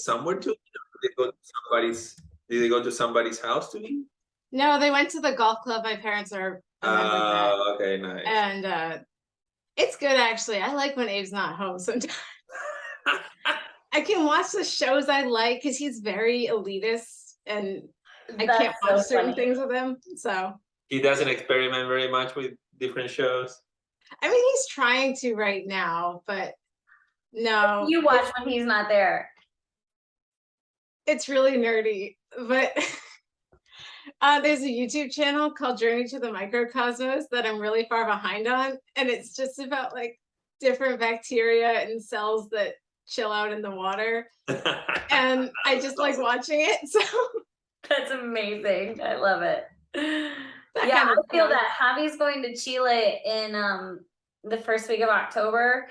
somewhere to eat? Or did they go to somebody's house to eat? No, they went to the golf club. My parents are a member of that. Oh, okay, nice. And it's good, actually. I like when Abe's not home sometimes. I can watch the shows I like because he's very elitist and I can't watch certain things with him. So he doesn't experiment very much with different shows. I mean, he's trying to right now, but no. You watch when he's not there. It's really nerdy, but there's a YouTube channel called Journey to the Microcosmos that I'm really far behind on, and it's just about like different bacteria and cells that chill out in the water, and I just like watching it. So that's amazing. I love it. I feel that Javi's going to Chile in the first week of October,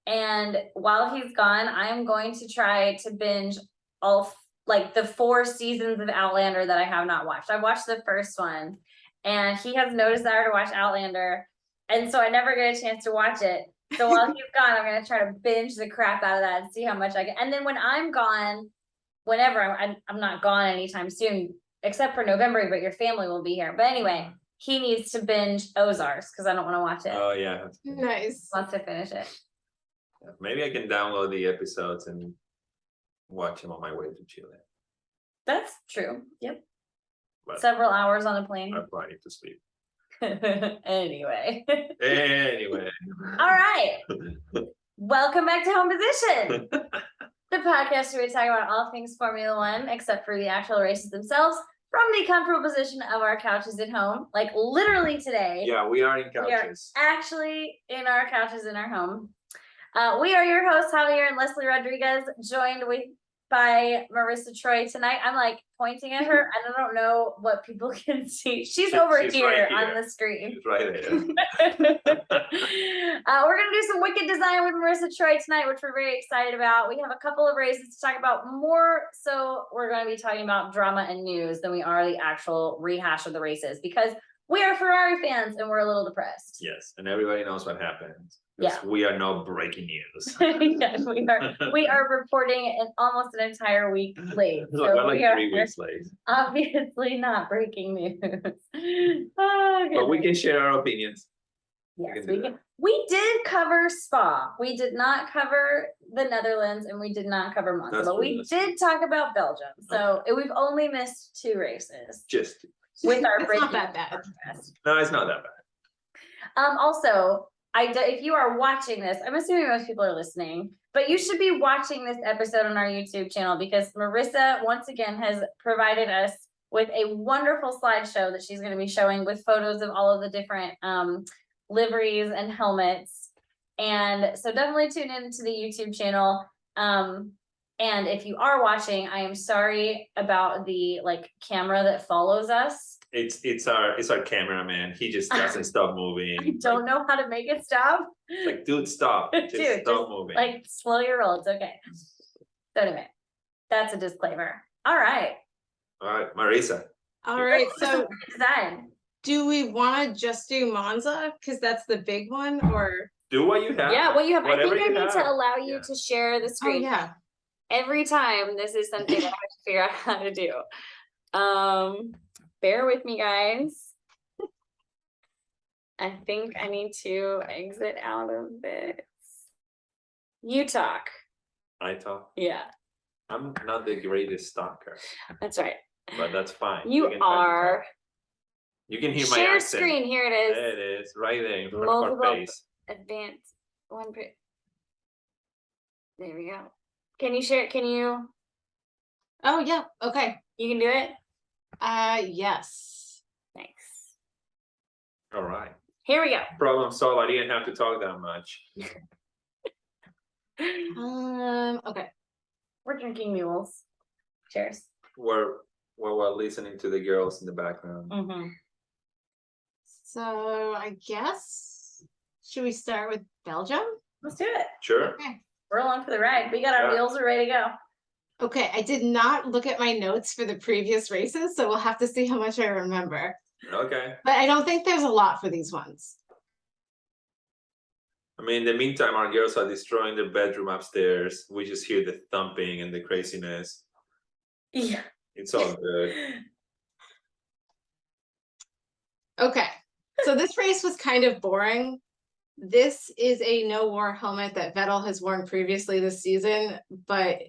and while he's gone, I'm going to try to binge all like the 4 seasons of Outlander that I have not watched. I watched the first one, and he has no desire to watch Outlander, and so I never get a chance to watch it. So while he's gone, I'm gonna try to binge the crap out of that and see how much I get. And then when I'm gone, whenever I'm not gone anytime soon, except for November, but your family will be here. But anyway, he needs to binge Ozarks because I don't want to watch it. Oh yeah, nice. Wants to finish it. Maybe I can download the episodes and watch them on my way to Chile. That's true. Yep. But several hours on a plane. I'm planning to sleep. Anyway. All right. Welcome back to Home Position, the podcast where we talk about all things Formula One, except for the actual races themselves, from the comfortable position of our couches at home. Like literally today. Yeah, we are in couches. We are actually in our couches in our home. We are your hosts, Javier and Leslie Rodriguez, joined by Marissa Troy tonight. I'm like pointing at her. I don't know what people can see. She's over here, right here on the screen. She's right there. We're going to do some wicked design with Marissa Troy tonight, which we're very excited about. We have a couple of races to talk about more. So we're going to be talking about drama and news than we are the actual rehash of the races, because we are Ferrari fans and we're a little depressed. Yes, and everybody knows what happened. Yeah, we are no breaking news. Yes, we are reporting almost an entire week late. So we're like 3 weeks late. Obviously not breaking news. But we can share our opinions. Yes, we can. We did cover Spa. We did not cover the Netherlands, and we did not cover Monza. But we did talk about Belgium. So we've only missed 2 races. Just with our it's not that bad. No, it's not that bad. Also, if you are watching this, I'm assuming most people are listening, but you should be watching this episode on our YouTube channel, because Marissa once again has provided us with a wonderful slideshow that she's going to be showing with photos of all of the different liveries and helmets. And so definitely tune into the YouTube channel. And if you are watching, I am sorry about the camera that follows us. It's our cameraman. He just doesn't stop moving. I don't know how to make it stop. Dude, stop. Just stop moving. Slow your roll. It's okay. So anyway, that's a disclaimer. All right, Marissa. All right. So design. Do we want to just do Monza because that's the big one, or do what you have? Yeah, what you have. Whatever I think I need to allow you to share the screen. Oh, yeah. Every time this is something I have to figure out how to do. Bear with me, guys. I think I need to exit out of this. You talk. I talk? Yeah. I'm not the greatest talker. That's right. But that's fine. You are. You can hear my share accent. Screen. Here it is. There it is, right there in front Multiple of our face. Advanced one. There we go. Can you share? Can you? Oh yeah. Okay. You can do it. Yes. Thanks. All right. Here we go. Problem solved. I didn't have to talk that much. Okay. We're drinking mules. Cheers. We're listening to the girls in the background. Mm-hmm. So I guess, should we start with Belgium? Let's do it. Sure. Okay. We're along for the ride. We got our wheels. We're ready to go. Okay, I did not look at my notes for the previous races, so we'll have to see how much I remember. Okay. But I don't think there's a lot for these ones. mean, in the meantime, our girls are destroying their bedroom upstairs. We just hear the thumping and the craziness. Yeah. It's all good. Okay, so this race was kind of boring. This is a no war helmet that Vettel has worn previously this season, but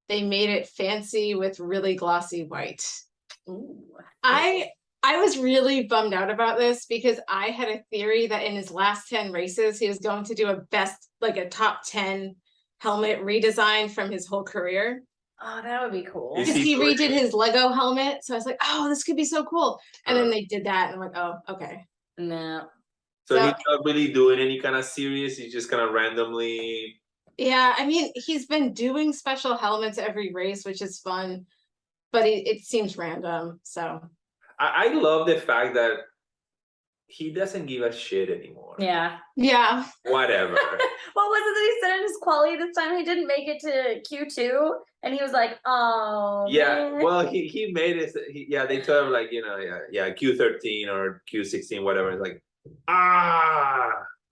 they made it fancy with really glossy white. Ooh. I was really bummed out about this because I had a theory that in his last 10 races, he was going to do a top 10 helmet redesign from his whole career. Oh, that would be cool. Is Because he he redid his Lego helmet. So I was like, oh, this could be so cool. And then Uh. they did that. And I'm like, oh, okay. No. So So- he's not really doing any kind of serious. He's just kind of randomly. Yeah, I mean, he's been doing special helmets every race, which is fun, but it seems random. So I love the fact that he doesn't give a shit anymore. Yeah. yeah, Whatever. What was it that he said in his quali this time? He didn't make it to Q2, and he was like, "Oh, Yeah, man." well, he made it. Yeah, they told him like, you know, yeah, Q13 or Q16, whatever. It's like,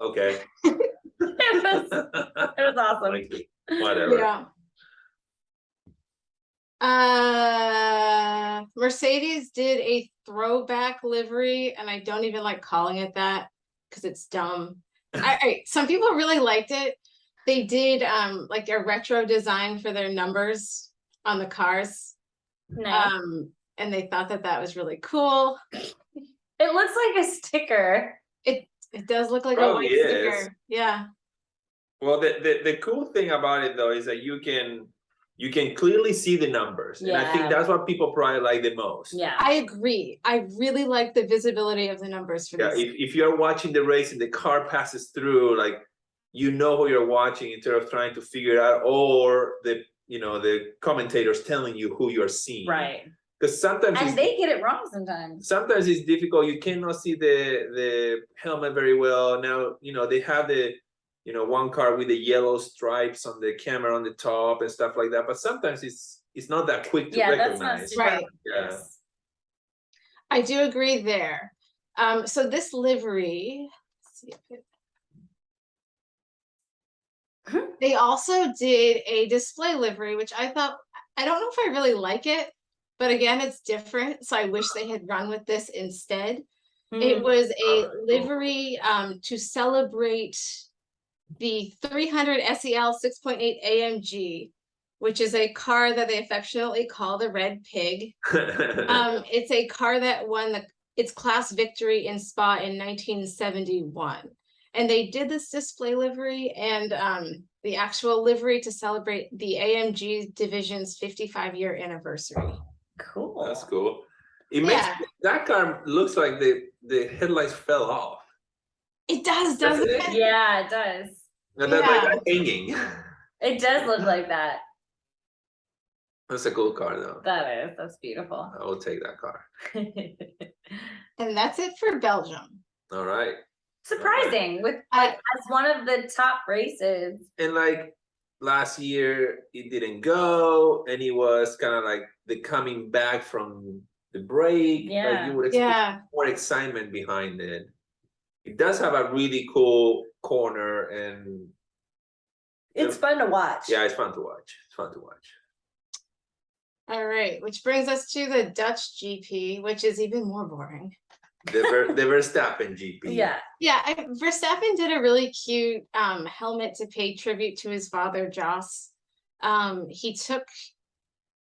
okay. It was awesome. Like, whatever. yeah. Mercedes did a throwback livery, and I don't even like calling it that because it's dumb. Some people really liked it. They did like a retro design for their numbers on the cars. Nice. And they thought that was really cool. It looks like a sticker. It does look like Probably a white is. sticker. Yeah. Well, the cool thing about it though is that you can clearly see the numbers, and I think Yeah. that's what people probably like the most. Yeah. I agree. I really like the visibility of the numbers for Yeah, this. if you're watching the race and the car passes through, like, you know who you're watching instead of trying to figure it out, or the commentators telling you who you're seeing. Right. Because sometimes And they get it wrong sometimes. sometimes it's difficult. You cannot see the helmet very well. Now, they have the one car with the yellow stripes on the camera on the top and stuff like that. But sometimes it's not that quick to Yeah, that's recognize. not super Right. Yeah. obvious. I do agree there. So this livery, let's see if they also did a display livery, which I thought, I don't know if I really like it, but again, it's different. So I wish they had run with this instead. It Hmm. was a Cool. livery to celebrate the 300 SEL 6.8 AMG, which is a car that they affectionately call the Red Pig. It's a car that won its class victory in Spa in 1971. And they did this display livery and the actual livery to celebrate the AMG division's 55-year anniversary. Cool. That's cool. It makes that car looks like the headlights fell off. It does, doesn't Doesn't it? Yeah, it does. And they're Yeah. like hanging. It does look like that. That's a cool car though. That's beautiful. I will take that car. And that's it for Belgium. All right. Surprising with as one of the top races. And like last year it didn't go, and it was kind of like the coming back from the break. Like Yeah. you would expect Yeah. more excitement behind it. It does have a really cool corner, and It's fun to watch. yeah, it's fun to watch. It's fun to watch. All right, which brings us to the Dutch GP, which is even more boring. The Verstappen GP. Yeah. Yeah, Verstappen did a really cute helmet to pay tribute to his father, Jos. He took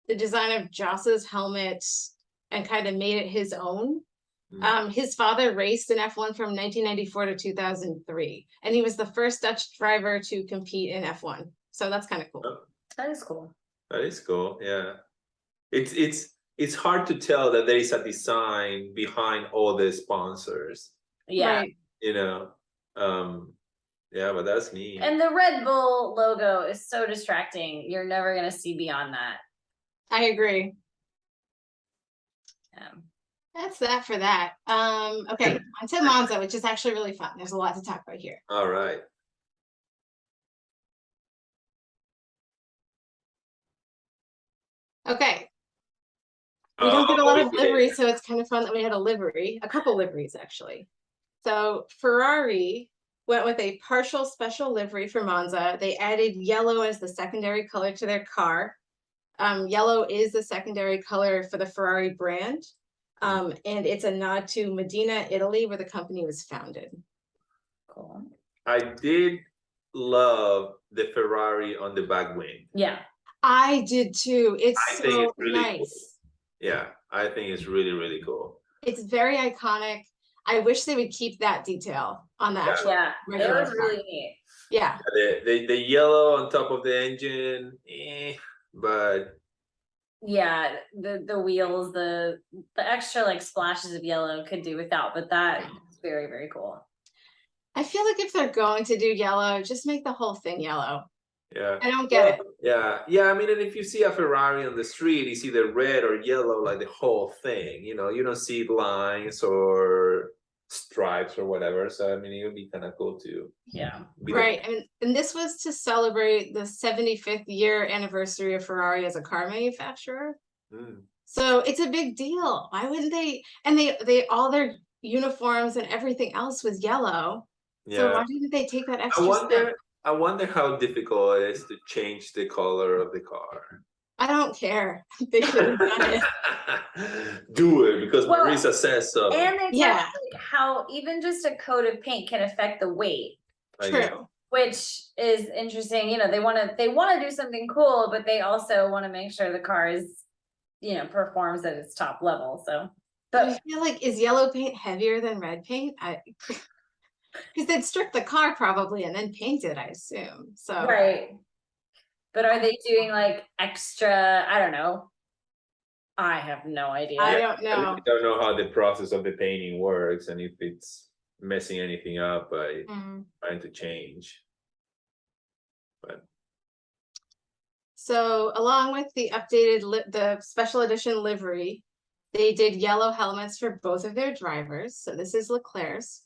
the design of Jos's helmet and kind of made it his own. His father raced in F1 from 1994 to 2003, and he was the first Dutch driver to compete in F1. So that's kind of cool. That is cool. That is cool. Yeah. It's hard to tell that there is a design behind all the sponsors. Yeah. Right. Yeah, but that's neat. And the Red Bull logo is so distracting. You're never gonna see beyond that. I agree. Yeah. That's that for that. Okay, on to Monza, which is actually really fun. There's a lot to talk about here. All right. Okay. We don't get a lot of liveries, so it's kind of fun that we had a couple liveries actually. So Ferrari went with a partial special livery for Monza. They added yellow as the secondary color to their car. Yellow is the secondary color for the Ferrari brand. And it's a nod to Modena, Italy, where the company was founded. Cool. I did love the Ferrari on the back wing. Yeah. I did too. It's I think so it's really nice. cool. Yeah, I think it's really, really cool. It's very iconic. I wish they would keep that detail on the actual. Yeah, it regular was car. really neat. Yeah. The yellow on top of the engine, but Yeah, the wheels, the extra like splashes of yellow could do without, but that is very, very cool. I feel like if they're going to do yellow, just make the whole thing yellow. yeah. I don't get it. Yeah. I mean, and if you see a Ferrari on the street, it's either red or yellow, like the whole thing. You know, you don't see lines or stripes or whatever. So I mean, it would be kind of cool to be Right. And this was to celebrate the 75th year anniversary of Ferrari as a car manufacturer. So it's a big deal. Why wouldn't they? And they all their uniforms and everything else was yellow. Yeah. So why didn't they take that extra step? I wonder how difficult it is to change the color of the car. I don't care. They should have done it. Do it because Well, Marissa says so. And they Yeah. talk like how even just a coat of paint can affect the weight, True. which is interesting. You know, they want to do something cool, but they also want to make sure the car is, you know, performs at its top level. So, But I but feel like, is yellow paint heavier than red paint? Because they'd strip the car probably and then paint it, I assume. So right. But are they doing like extra? I don't know. I have no idea. I don't I know. don't know how the process of the painting works and if it's messing anything up by trying to change. But So along with the updated the special edition livery, they did yellow helmets for both of their drivers. So this is Leclerc's.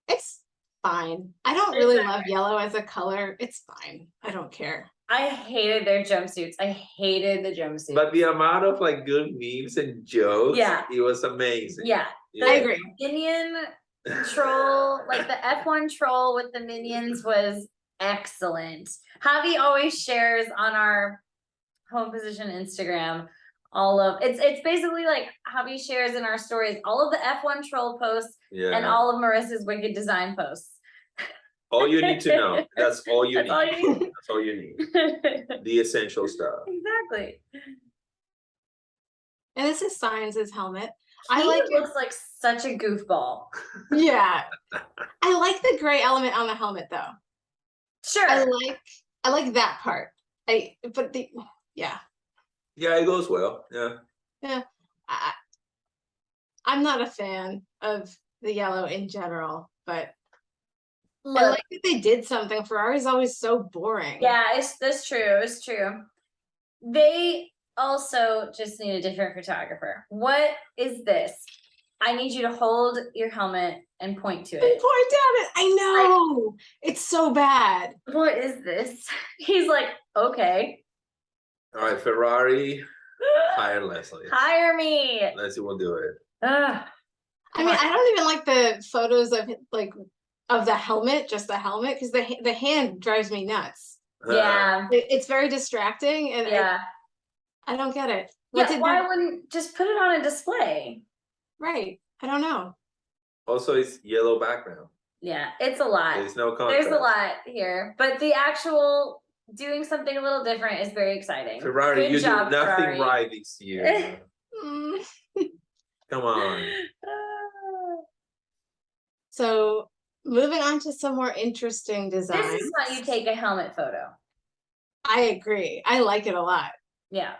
It's fine. I don't really love yellow as a color. It's fine. I don't care. I hated their jumpsuits. I hated the jumpsuits. But the amount of like good memes and jokes, it was amazing. Yeah. I agree. Minion troll, like the F1 troll with the minions was excellent. Javi always shares on our home position Instagram all of it's basically like Javi shares in our stories all of the F1 troll posts and all of Marissa's wicked design posts. All you need to know. That's all you need. All you need. That's all you need. The essential stuff. Exactly. And this is Sainz's helmet. He I like looks like such a goofball. Yeah. I like the gray element on the helmet though. Sure. I like that part. Yeah, it goes well. Yeah. I'm not a fan of the yellow in general, but Look, I like that they did something. Ferrari's always so boring. yeah, that's true. It's true. They also just need a different photographer. What is this? I need you to hold your helmet and point to it. And point at it. I know. It's so bad. What is this? He's like, okay. All right, Ferrari, hire Leslie. Hire me. Leslie will do it. Ugh. I mean, I don't even like the photos of the helmet, just the helmet, because the hand drives me nuts. Yeah. It's very distracting, and I don't get it. Why wouldn't just put it on a display? Right. I don't know. Also, it's yellow background. Yeah, it's a lot. There's no contrast. There's a lot here, but the actual doing something a little different is very exciting. Ferrari, you job, do nothing Ferrari. right this year. Come on. So moving on to some more interesting designs. This is how you take a helmet photo. I agree. I like it a lot. Yeah.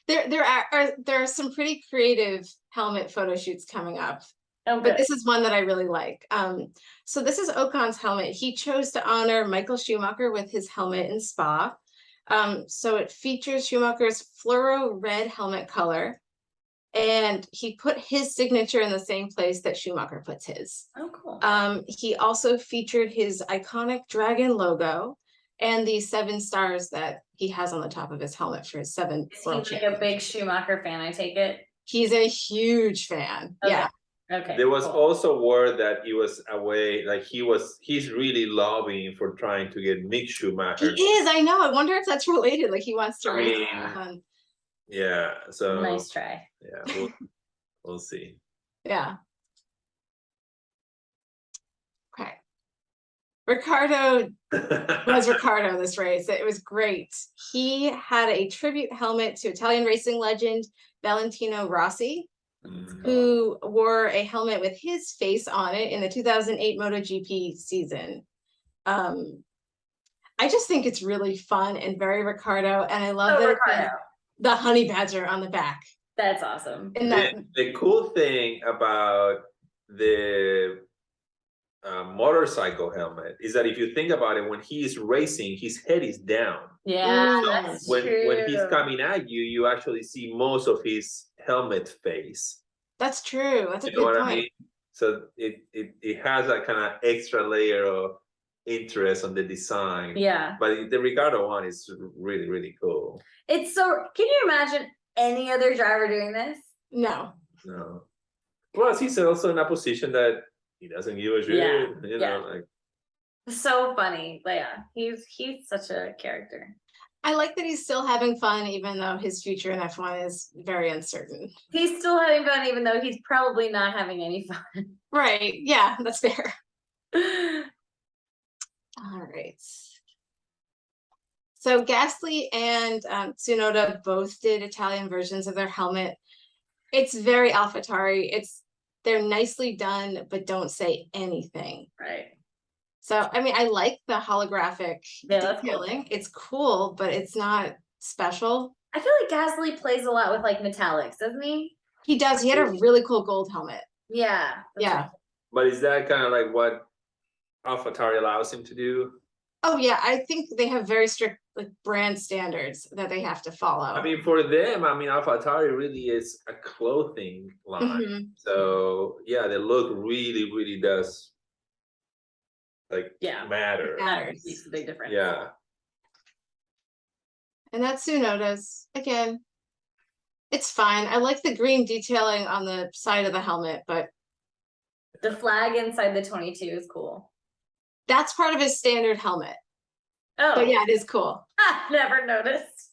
There are some pretty creative helmet photo shoots coming up. Oh, but this is one that I really like. So this is Ocon's helmet. He chose to honor Michael Schumacher with his helmet in Spa. So it features Schumacher's fluoro red helmet color. And he put his signature in the same place that Schumacher puts his. Oh, cool. He also featured his iconic dragon logo and the 7 stars that he has on the top of his helmet for his 7 Is he like a big Schumacher fan, I take it? He's a huge fan. Okay. Yeah. Okay. There was cool. also word that he was away, like he's really lobbying for trying to get Mick He Schumacher. is, I know. I wonder if that's related. Like he wants to I race. mean, yeah, so Nice try. yeah, we'll see. Yeah. Okay. Ricardo was Ricardo this race. It was great. He had a tribute helmet to Italian racing legend Valentino Rossi, who wore a helmet with his face on it in the 2008 MotoGP season. I just think it's really fun and very Ricardo, and I love that Ricardo. the honey badger on the back. That's awesome. And that The cool thing about the motorcycle helmet is that if you think about it, when he is racing, his head is down. Yeah, So that's When true. he's coming at you, you actually see most of his helmet face. that's true. That's a You know good what point. I mean? So it has a kind of extra layer of interest on the design. Yeah. But the Ricardo one is really, really cool. It's so, can you imagine any other driver doing this? No. No. Plus, he's also in a position that he doesn't give a shit. Yeah, You yeah. know, like So funny. But yeah, he's such a character. I like that he's still having fun, even though his future in F1 is very uncertain. He's still having fun, even though he's probably not having any fun. Right. Yeah, that's fair. All right. So Gasly and Tsunoda both did Italian versions of their helmet. It's very AlphaTauri. They're nicely done, but don't say anything. Right. So, I mean, I like the holographic Yeah, that's cool. detailing. It's cool, but it's not special. I feel like Gasly plays a lot with like metallics, doesn't he? He does. He had a really cool gold helmet. Yeah. Yeah. but is that kind of like what AlphaTauri allows him to do? Oh yeah, I think they have very strict like brand standards that they have to follow. I mean, for them, I mean, AlphaTauri really is a clothing line. Mhm. So yeah, the look really, really does like Yeah. matter. Matters. Makes a big difference. Yeah. And that's Tsunoda's. Again, it's fine. I like the green detailing on the side of the helmet, but The flag inside the 22 is cool. that's part of his standard helmet. Oh, But yeah, it is cool. never noticed.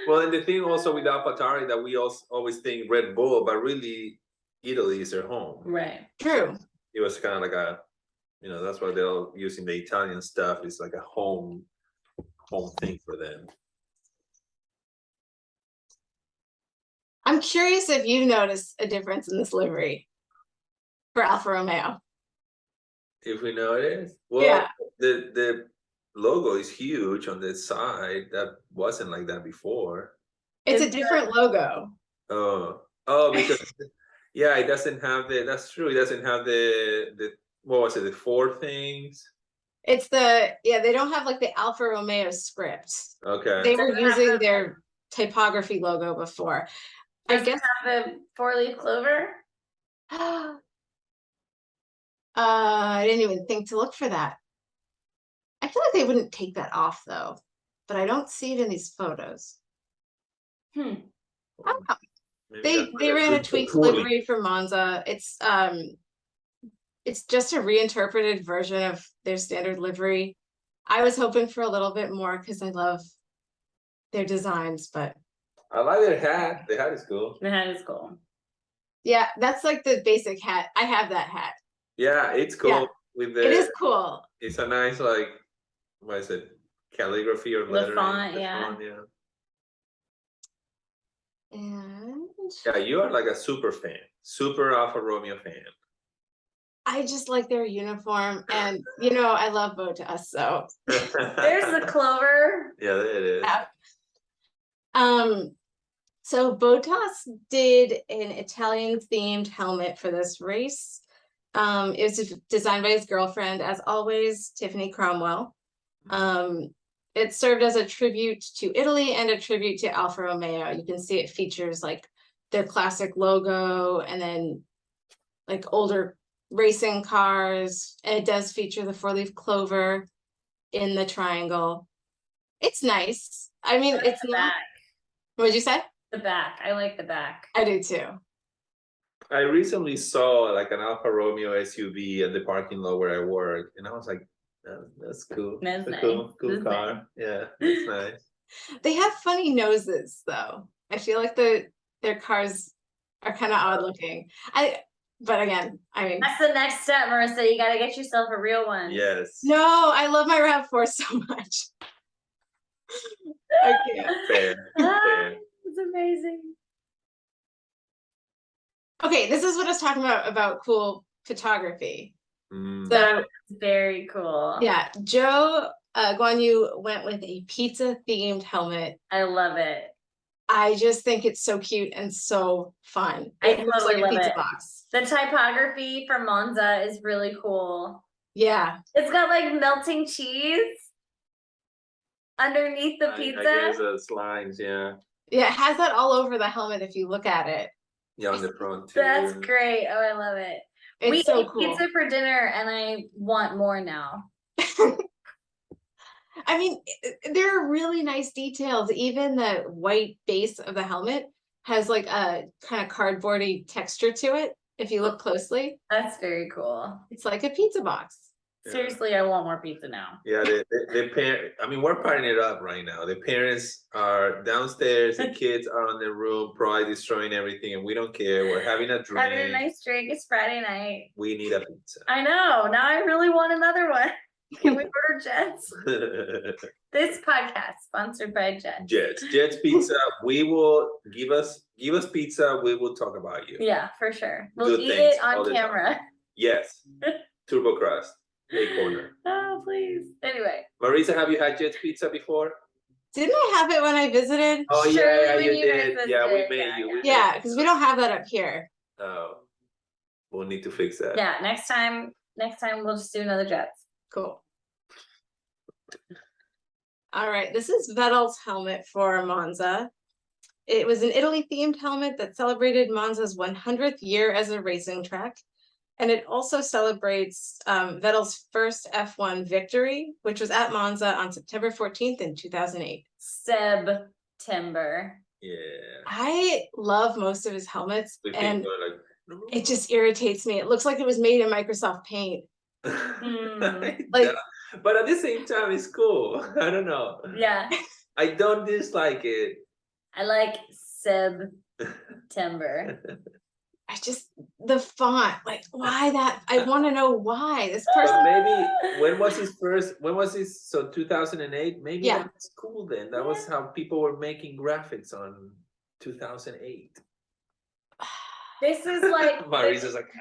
Well, and the thing also with AlphaTauri that we also always think Red Bull, but really Italy is their home. Right. True. It was kind of like a, you know, that's why they're all using the Italian stuff. It's like a home thing for them. I'm curious if you notice a difference in this livery for Alfa Romeo. If we notice, well, Yeah. the logo is huge on the side. That wasn't like that before. It's a It's different logo. Oh, because yeah, it doesn't have the. That's true. It doesn't have the what was it? The four things. It's they don't have like the Alfa Romeo script. Okay. They were Doesn't have using the- their typography logo before. I Does it guess have the 4-leaf clover? I didn't even think to look for that. I feel like they wouldn't take that off though, but I don't see it in these photos. Maybe They that's why they're ran a doing so tweaked poorly. livery for Monza. It's just a reinterpreted version of their standard livery. I was hoping for a little bit more because I love their designs, but I like their hat. The hat is cool. The hat is cool. yeah, that's like the basic hat. I have that hat. Yeah, it's cool. Yeah. With It is the, cool. it's a nice like, what is it? Calligraphy or The lettering. font, the yeah. font, yeah. And Yeah, you are like a super fan, super Alfa Romeo fan. I just like their uniform, and you know I love Bottas, so There's the clover. Yeah, it is. yeah. So Bottas did an Italian themed helmet for this race. It was designed by his girlfriend, as always, Tiffany Cromwell. It served as a tribute to Italy and a tribute to Alfa Romeo. You can see it features like their classic logo and then like older racing cars. And it does feature the 4-leaf clover in the triangle. It's nice. I mean, I like it's the not. back. What'd you say? The back. I like the back. I do too. I recently saw like an Alfa Romeo SUV at the parking lot where I work, and I was like, that's cool. That's It's a nice. cool That's car. nice. Yeah, that's nice. They have funny noses though. I feel like their cars are kind of odd looking. But again, I mean, That's the next step, Marissa. You got to get yourself a real one. Yes. no, I love my RAV4 so much. I can't. Fair. Fair. It's amazing. Okay, this is what I was talking about cool photography. Mm. So Very cool. yeah, Joe Guan Yu went with a pizza themed helmet. I love it. I just think it's so cute and so fun. I It looks totally like a love pizza it. box. The typography for Monza is really cool. Yeah. It's got like melting cheese underneath the pizza. I guess those lines, yeah. Yeah, it has that all over the helmet if you look at it. Yeah, on the front too. That's great. Oh, I love it. It's We so ate cool. pizza for dinner and I want more now. I mean, there are really nice details. Even the white base of the helmet has like a kind of cardboardy texture to it. If you look closely, That's very cool. it's like a pizza box. Yeah. Seriously, I want more pizza now. Yeah, the parent. I mean, we're partying it up right now. The parents are downstairs, the kids are on their room, probably destroying everything, and we don't care. We're having a drink. Having a nice drink. It's Friday night. We need a pizza. I know. Now I really want another one. Can we order Jets? This podcast sponsored by Jets. Jets Pizza. We will give us pizza. We will talk about you. Yeah, for sure. We'll Good eat things it all on the time. camera. Yes. Turbo crust. A corner. Oh, please. Anyway. Marissa, have you had Jets Pizza before? Didn't I have it when I visited? Oh Surely yeah, when you you guys did. Yeah, we visited, made yeah, you. yeah. We Yeah, made because we don't have that up here. you. Oh, we'll need to fix that. Yeah, next time we'll just do another Jets. Cool. All right, this is Vettel's helmet for Monza. It was an Italy themed helmet that celebrated Monza's 100th year as a racing track. And it also celebrates Vettel's first F1 victory, which was at Monza on September 14th in 2008. September. Yeah. I love most of his helmets, We and think we're like, it just irritates me. It looks like it was made in Microsoft Paint. like, but at the same time, it's cool. I don't know. Yeah. I don't dislike it. I like September. I just, the font, like, why that? I want to know why this But person. maybe when was his so 2008? Maybe Yeah. that was cool then. That was how people were making graphics on 2008. This is like Marissa's like,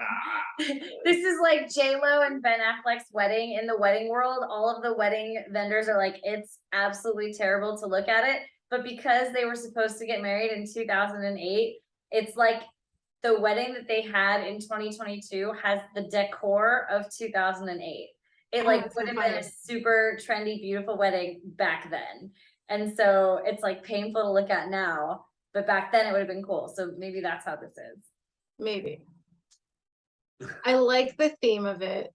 this is like J-Lo and Ben Affleck's wedding. In the wedding world, all of the wedding vendors are like, it's absolutely terrible to look at it. But because they were supposed to get married in 2008, it's like the wedding that they had in 2022 has the decor of 2008. It like that's would so have been a funny. super trendy, beautiful wedding back then. And so it's like painful to look at now, but back then it would have been cool. So maybe that's how this is. Maybe. I like the theme of it,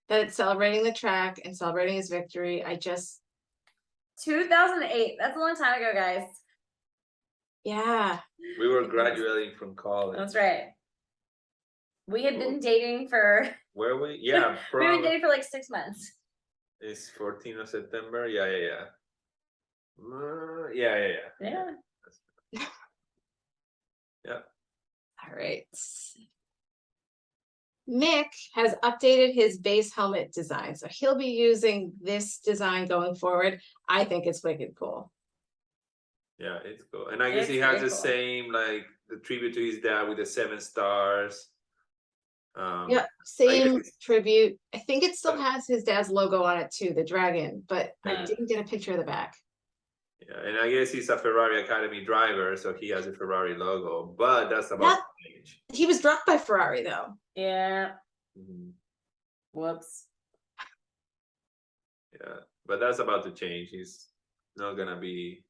that it's celebrating the track and celebrating his victory. I just, 2008. That's a long time ago, guys. yeah. we were graduating from college. That's right. We had been dating for Where we? Yeah, we've been probably. dating for like 6 months. It's 14th of September. Yeah. Yeah. Yeah. Yeah. All right. Mick has updated his base helmet design, so he'll be using this design going forward. I think it's wicked cool. Yeah, it's cool. And I guess It's he has very the cool. same, like, the tribute to his dad with the 7 stars. Yep, same it's- tribute. I think it still has his dad's logo on it too, the dragon, but I Nice. didn't get a picture of the back. Yeah, and I guess he's a Ferrari Academy driver, so he has a Ferrari logo, but that's about That- to change. He was dropped by Ferrari though. Yeah. Mhm. Whoops. Yeah, but that's about to change. He's not gonna be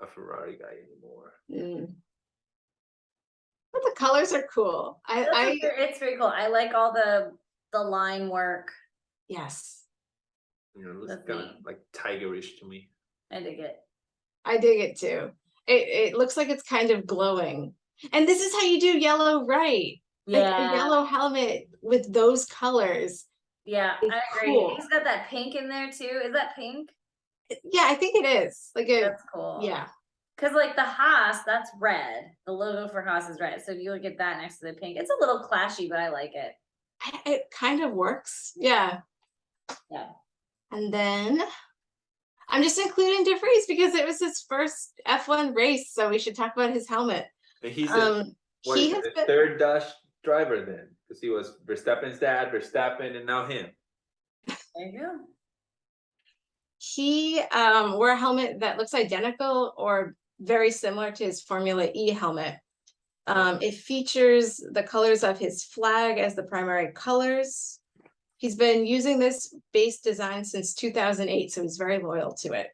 a Ferrari guy anymore. Mm. But the colors are cool. It's very cool. I like all the line work. Yes, You know, it looks That's kind neat. of like tigerish to me. I dig it. I dig it too. It looks like it's kind of glowing And this is how you do yellow right. Like a yellow helmet with those colors. Yeah, is I agree. cool. He's got that pink in there too. Is that pink? Yeah, I think it is. Like That's cool. Yeah. Cause like the Haas, that's red. The logo for Haas is red. So if you look at that next to the pink, it's a little clashy, but I like it. It kind of works. Yeah. Yeah. And then I'm just including DeVries because it was his first F1 race, so we should talk about his helmet. And he's he has the third Dutch driver then, because he was Verstappen's dad, Verstappen, and now him. There you go. He wore a helmet that looks identical or very similar to his Formula E helmet. It features the colors of his flag as the primary colors. He's been using this base design since 2008, so he's very loyal to it.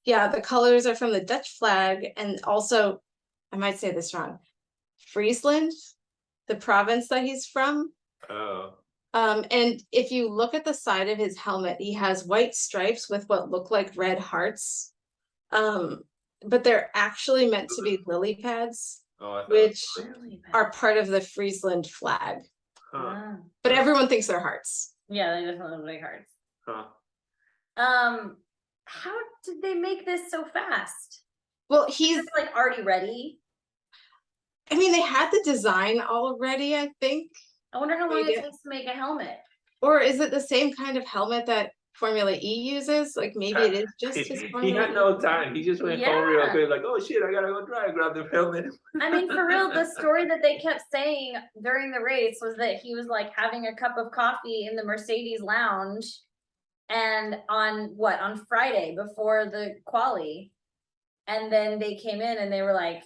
Yeah, the colors are from the Dutch flag, and also, I might say this wrong, Friesland, the province that he's from. Oh. And if you look at the side of his helmet, he has white stripes with what look like red hearts. But they're actually meant to be lily pads, which are part of the Friesland flag. Huh. But everyone thinks they're hearts. Yeah, they definitely look like hearts. Huh. How did they make this so fast? Well, he's like already ready. I mean, they had the design already, I think. I wonder how long it takes to make a helmet. Or is it the same kind of helmet that Formula E uses? Like maybe it is just his Formula He had no time. He just went home real quick, like, oh shit, I gotta go grab the helmet. I mean, for real, the story that they kept saying during the race was that he was like having a cup of coffee in the Mercedes lounge, and on Friday before the quali, and then they came in and they were like,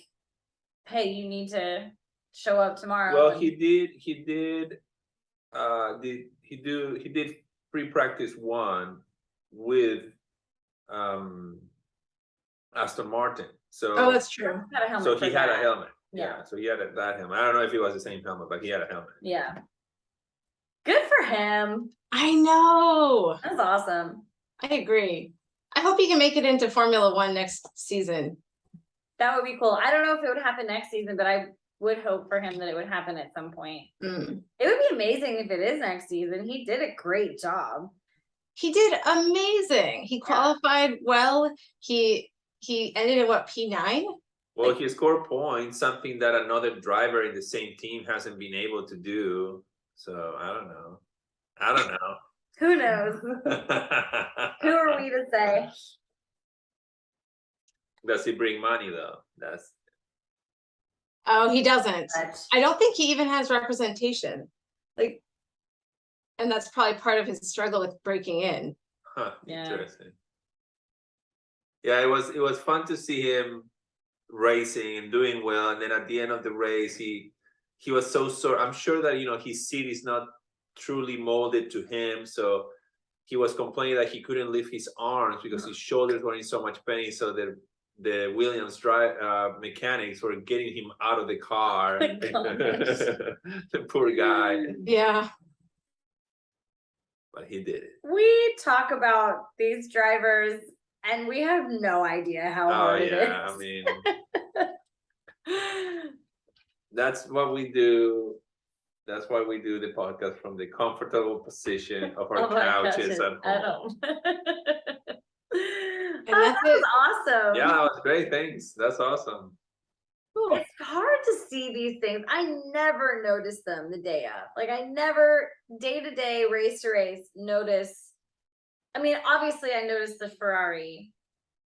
hey, you need to show up tomorrow. Well, he did pre-practice one with Aston Martin. So that's true. So he had a helmet. Yeah. So he had that helmet. I don't know if it was the same helmet, but he had a helmet. Yeah. Good for him. I know. That's awesome. I agree. I hope he can make it into Formula One next season. That would be cool. I don't know if it would happen next season, but I would hope for him that it would happen at some point. It would be amazing if it is next season. He did a great job. He did amazing. He qualified well. He ended at what, P9? Well, he scored points, something that another driver in the same team hasn't been able to do. So I don't know. Who knows? Who are we to say? Does he bring money though? Oh, he doesn't. I don't think he even has representation. Like, and that's probably part of his struggle with breaking in. Huh, interesting. Yeah, it was fun to see him racing and doing well, and then at the end of the race, he was so sore. I'm sure that his seat is not truly molded to him, so he was complaining that he couldn't lift his arms because his shoulders were in so much pain. So the Williams mechanics were getting him out of the car. The poor guy. Yeah. But he did it. We talk about these drivers and we have no idea how hard it is. I mean, that's what we do. That's why we do the podcast from the comfortable position of our couches at home. And that was awesome. Yeah, that was great. Thanks. That's awesome. Cool. It's hard to see these things. I never notice them the day of. Like I never day to day, race to race notice. I mean, obviously I noticed the Ferrari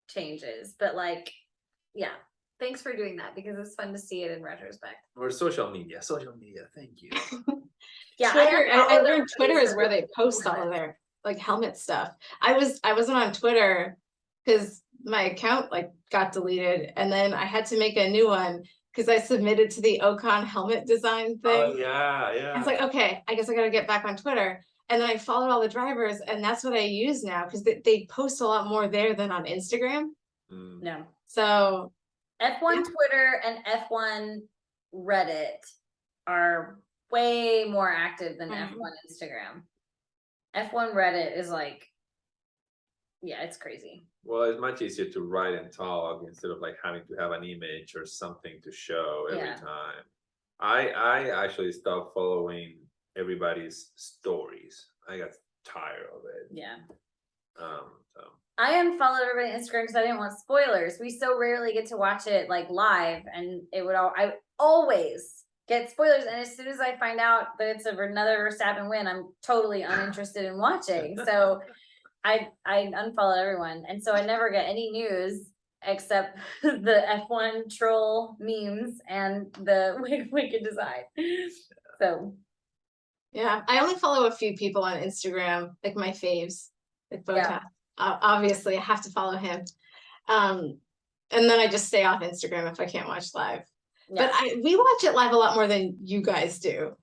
changes, but like, yeah. Thanks for doing that because it's fun to see it in retrospect. Or social media. Thank you. Yeah, Twitter, I learned Twitter is where they post all of their like helmet stuff. I wasn't on Twitter because my account like got deleted, and then I had to make a new one because I submitted to the Ocon helmet design thing. Oh yeah. I was like, okay, I guess I gotta get back on Twitter. And then I followed all the drivers, and that's what I use now because they post a lot more there than on Instagram. No. So F1 Twitter and F1 Reddit are way more active than F1 Instagram. F1 Reddit is like, yeah, it's crazy. Well, it's much easier to write and talk instead of like having to have an image or something to show every Yeah. time. I actually stopped following everybody's stories. I got tired of it. Yeah. So I unfollowed everybody on Instagram because I didn't want spoilers. We so rarely get to watch it like live, and I always get spoilers. And as soon as I find out that it's another Verstappen win, I'm totally uninterested in watching. So I unfollow everyone, and so I never get any news except the F1 troll memes and the wicked design. So Yeah, I only follow a few people on Instagram, like my faves, like Botas. Obviously, I have to follow him. And then I just stay off Instagram if I can't watch live. yeah. But we watch it live a lot more than you guys do.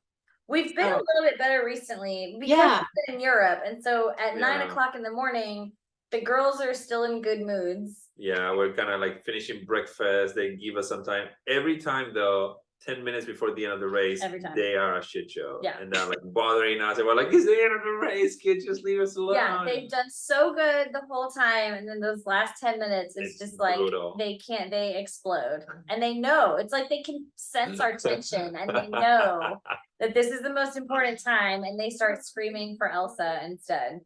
We've been a little bit better recently because Yeah. we've been in Europe, and so at Yeah. 9 o'clock in the morning, the girls are still in good moods. yeah, we're kind of like finishing breakfast. They give us some time. Every time though, 10 minutes before the end of the race, Every time. they are a shit show. Yeah. And they're like bothering us. And we're like, it's the end of the race, kid, just leave us alone. Yeah, they've done so good the whole time, and then those last 10 minutes, it's just like brutal. they explode, and they know it's like they can sense our tension, and they know that this is the most important time, and they start screaming for Elsa instead.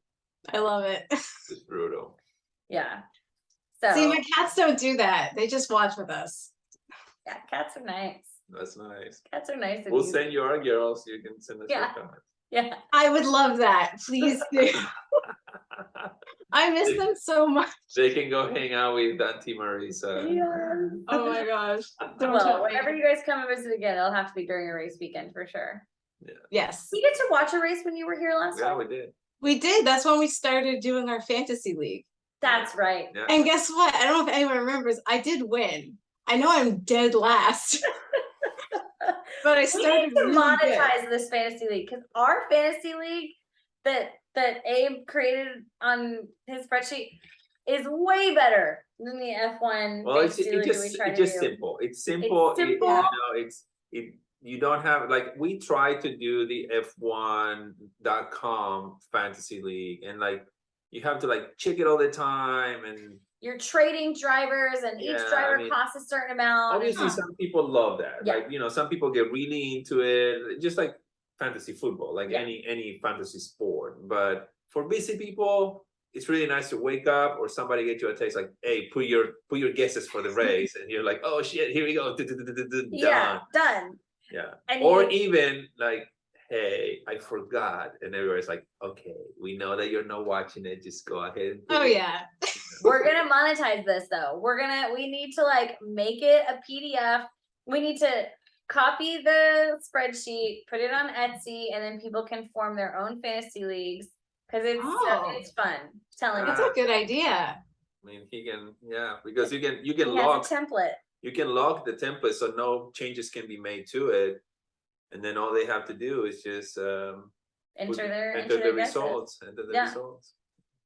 I love it. It's brutal. Yeah. So See, my cats don't do that. They just watch with us. yeah, cats are nice. That's nice. Cats are nice. We'll send you our girls. You can send us your Yeah. comments. Yeah. I would love that. Please do. I miss them so much. They can go hang out with Auntie Marissa. Yeah. Oh my gosh. Don't Well, tell me. whenever you guys come and visit again, it'll have to be during a race weekend for sure. Yes, You get to watch a race when you were here last Yeah, time? we did. we did. That's when we started doing our fantasy league. That's right. Yeah. And guess what? I don't know if anyone remembers. I did win. I know I'm dead last. But I We started need to really monetize this fantasy league, because our fantasy league that Abe created on his spreadsheet is way better than the F1 Well, it's fantasy league that we try to just do. simple. It's simple. simple. You don't have like we try to do the F1.com fantasy league, and like you have to like check it all the time, and You're trading drivers, and each Yeah, driver I mean, costs a certain amount. obviously some people love that. Yeah. Like some people get really into it, just like fantasy football, like Yeah. any fantasy sport. But for busy people, it's really nice to wake up or somebody get you a text like, hey, put your guesses for the race, and you're like, oh shit, here we go. Yeah, done. Yeah. And Or you- even like, hey, I forgot. And everybody's like, okay, we know that you're not watching it. Just go ahead. And do Oh it." yeah. We're gonna monetize this though. We need to like make it a PDF. We need to copy the spreadsheet, put it on Etsy, and then people can form their own fantasy leagues, because Oh. it's fun. Telling That's you. a good idea. I mean, he can, yeah, because you can He lock. has a template. You can lock the template so no changes can be made to it, and then all they have to do is just Enter their the guesses. results. Enter the Yeah. results.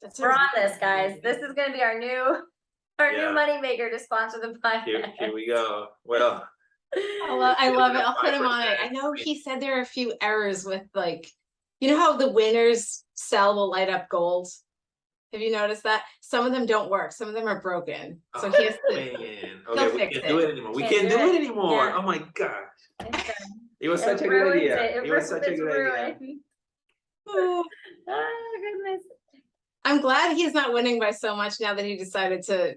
That's We're on this, guys. This is gonna be our new Yeah. money maker to sponsor the podcast. Here we go. Well, I love it. I'll put him on it. I know he said there are a few errors with like, you know how the winners cell will light up gold? Have you noticed that? Some of them don't work. Some of them are broken. So he has to. man. Okay, we fix can't do it. it anymore. We Can't can't do do it. it anymore. Yeah. Oh my gosh. It's done. It was It such a good ruins idea. it. It was such a It's good idea. ruined. Oh, Oh goodness. I'm glad he's not winning by so much now that he decided to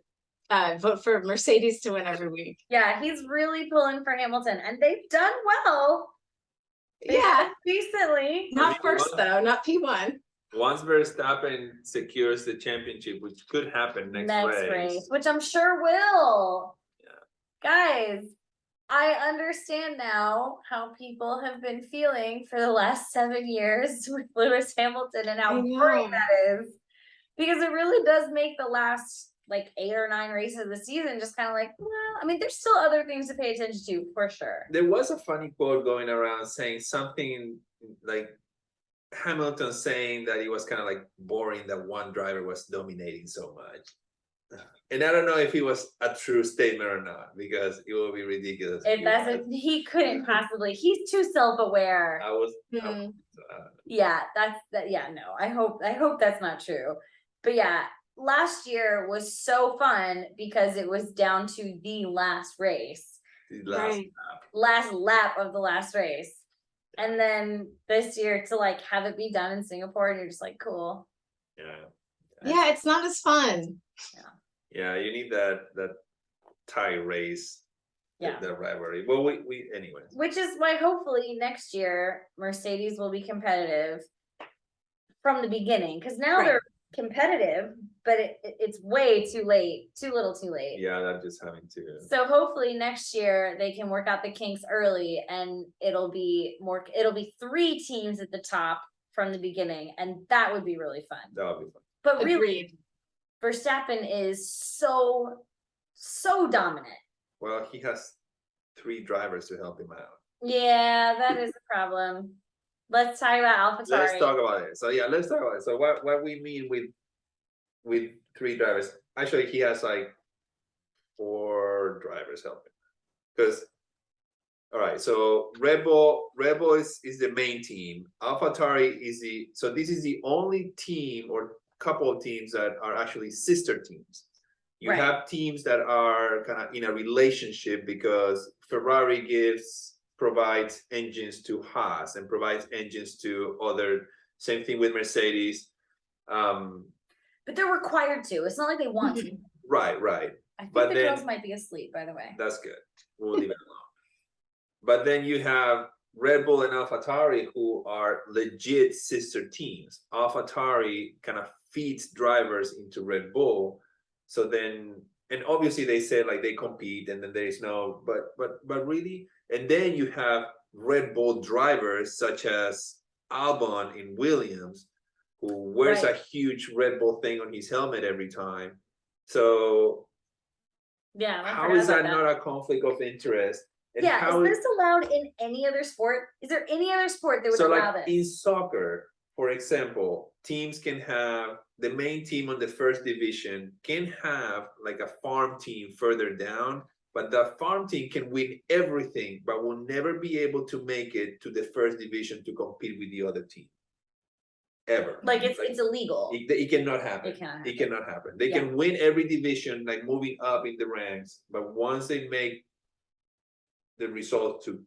vote for Mercedes to win every week. Yeah, he's really pulling for Hamilton, and they've done well. They've Yeah, done decently. not first though, not P1. Once Verstappen secures the championship, which could happen next race. which I'm sure will. Yeah. Guys, I understand now how people have been feeling for the last 7 years with Lewis Hamilton and how I boring know. that is. Because it really does make the last like 8 or 9 races of the season just kind of like, well, I mean, there's still other things to pay attention to for sure. There was a funny quote going around saying something like Hamilton saying that it was kind of like boring that one driver was dominating so much. And I don't know if it was a true statement or not, because it would be ridiculous. If that's he couldn't possibly, he's too self-aware. I was, Hmm. Yeah, that's that. Yeah, no, I hope that's not true. But yeah, last year was so fun because it was down to the last race. Last lap of the last race. And then this year to like have it be done in Singapore, and you're just like, cool. Yeah, it's not as fun. Yeah, you need that tie race. The rivalry. Well, we anyways. Which is why hopefully next year Mercedes will be competitive from the beginning, because now they're competitive, but it's way too late, too little too late. Yeah, they're just having to. So hopefully next year they can work out the kinks early, and it'll be 3 teams at the top from the beginning, and that would be really fun. That would be fun. But really, Verstappen is so dominant. Well, he has 3 drivers to help him out. Yeah, that is a problem. Let's talk about AlphaTauri. Let's talk about it. So yeah, let's talk about it. So what we mean with 3 drivers? Actually, he has like 4 drivers helping. Because all right, so Red Bull is the main team. AlphaTauri is this is the only team or couple of teams that are actually sister teams. You have teams that are kind of in a relationship because Ferrari provides engines to Haas and provides engines to other, same thing with Mercedes. But they're required to. It's not like they want to. Right. I think the girls might be asleep, by the way. That's good. We'll leave it alone. But then you have Red Bull and AlphaTauri, who are legit sister teams. AlphaTauri kind of feeds drivers into Red Bull. So then, and obviously they said like they compete, and then there is no, but really, and then you have Red Bull drivers such as Albon in Williams, who wears a huge Red Bull thing on his helmet every time. So yeah, how is that not a conflict of interest? And is this allowed in any other sport? Is there any other sport that would allow this? In soccer, for example, teams can have the main team on the first division can have like a farm team further down, but the farm team can win everything, but will never be able to make it to the first division to compete with the other team. Ever. Like it's illegal. It cannot happen. It cannot happen. They can win every division, like moving up in the ranks, but once they make the result to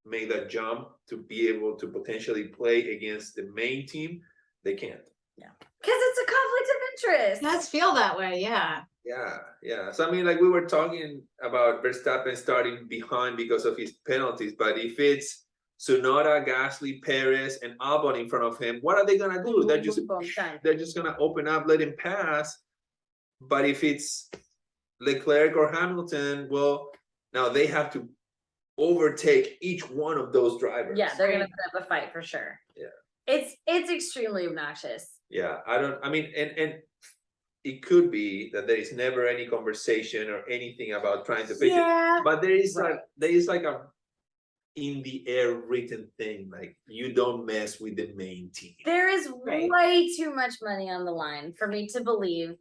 make that jump to be able to potentially play against the main team, they can't. Yeah. Because it's a conflict of interest. It does feel that way, yeah. Yeah. So I mean, like we were talking about Verstappen starting behind because of his penalties, but if it's Tsunoda, Gasly, Perez, and Albon in front of him, what are they gonna do? They're just gonna open up, let him pass. But if it's Leclerc or Hamilton, well, now they have to overtake each one of those drivers. Yeah, they're gonna put up a fight for sure. Yeah. It's extremely obnoxious. Yeah, and it could be that there is never any conversation or anything about trying to fix it. But there is like a in the air written thing, like you don't mess with the main team. There is way too much money on the line for me to believe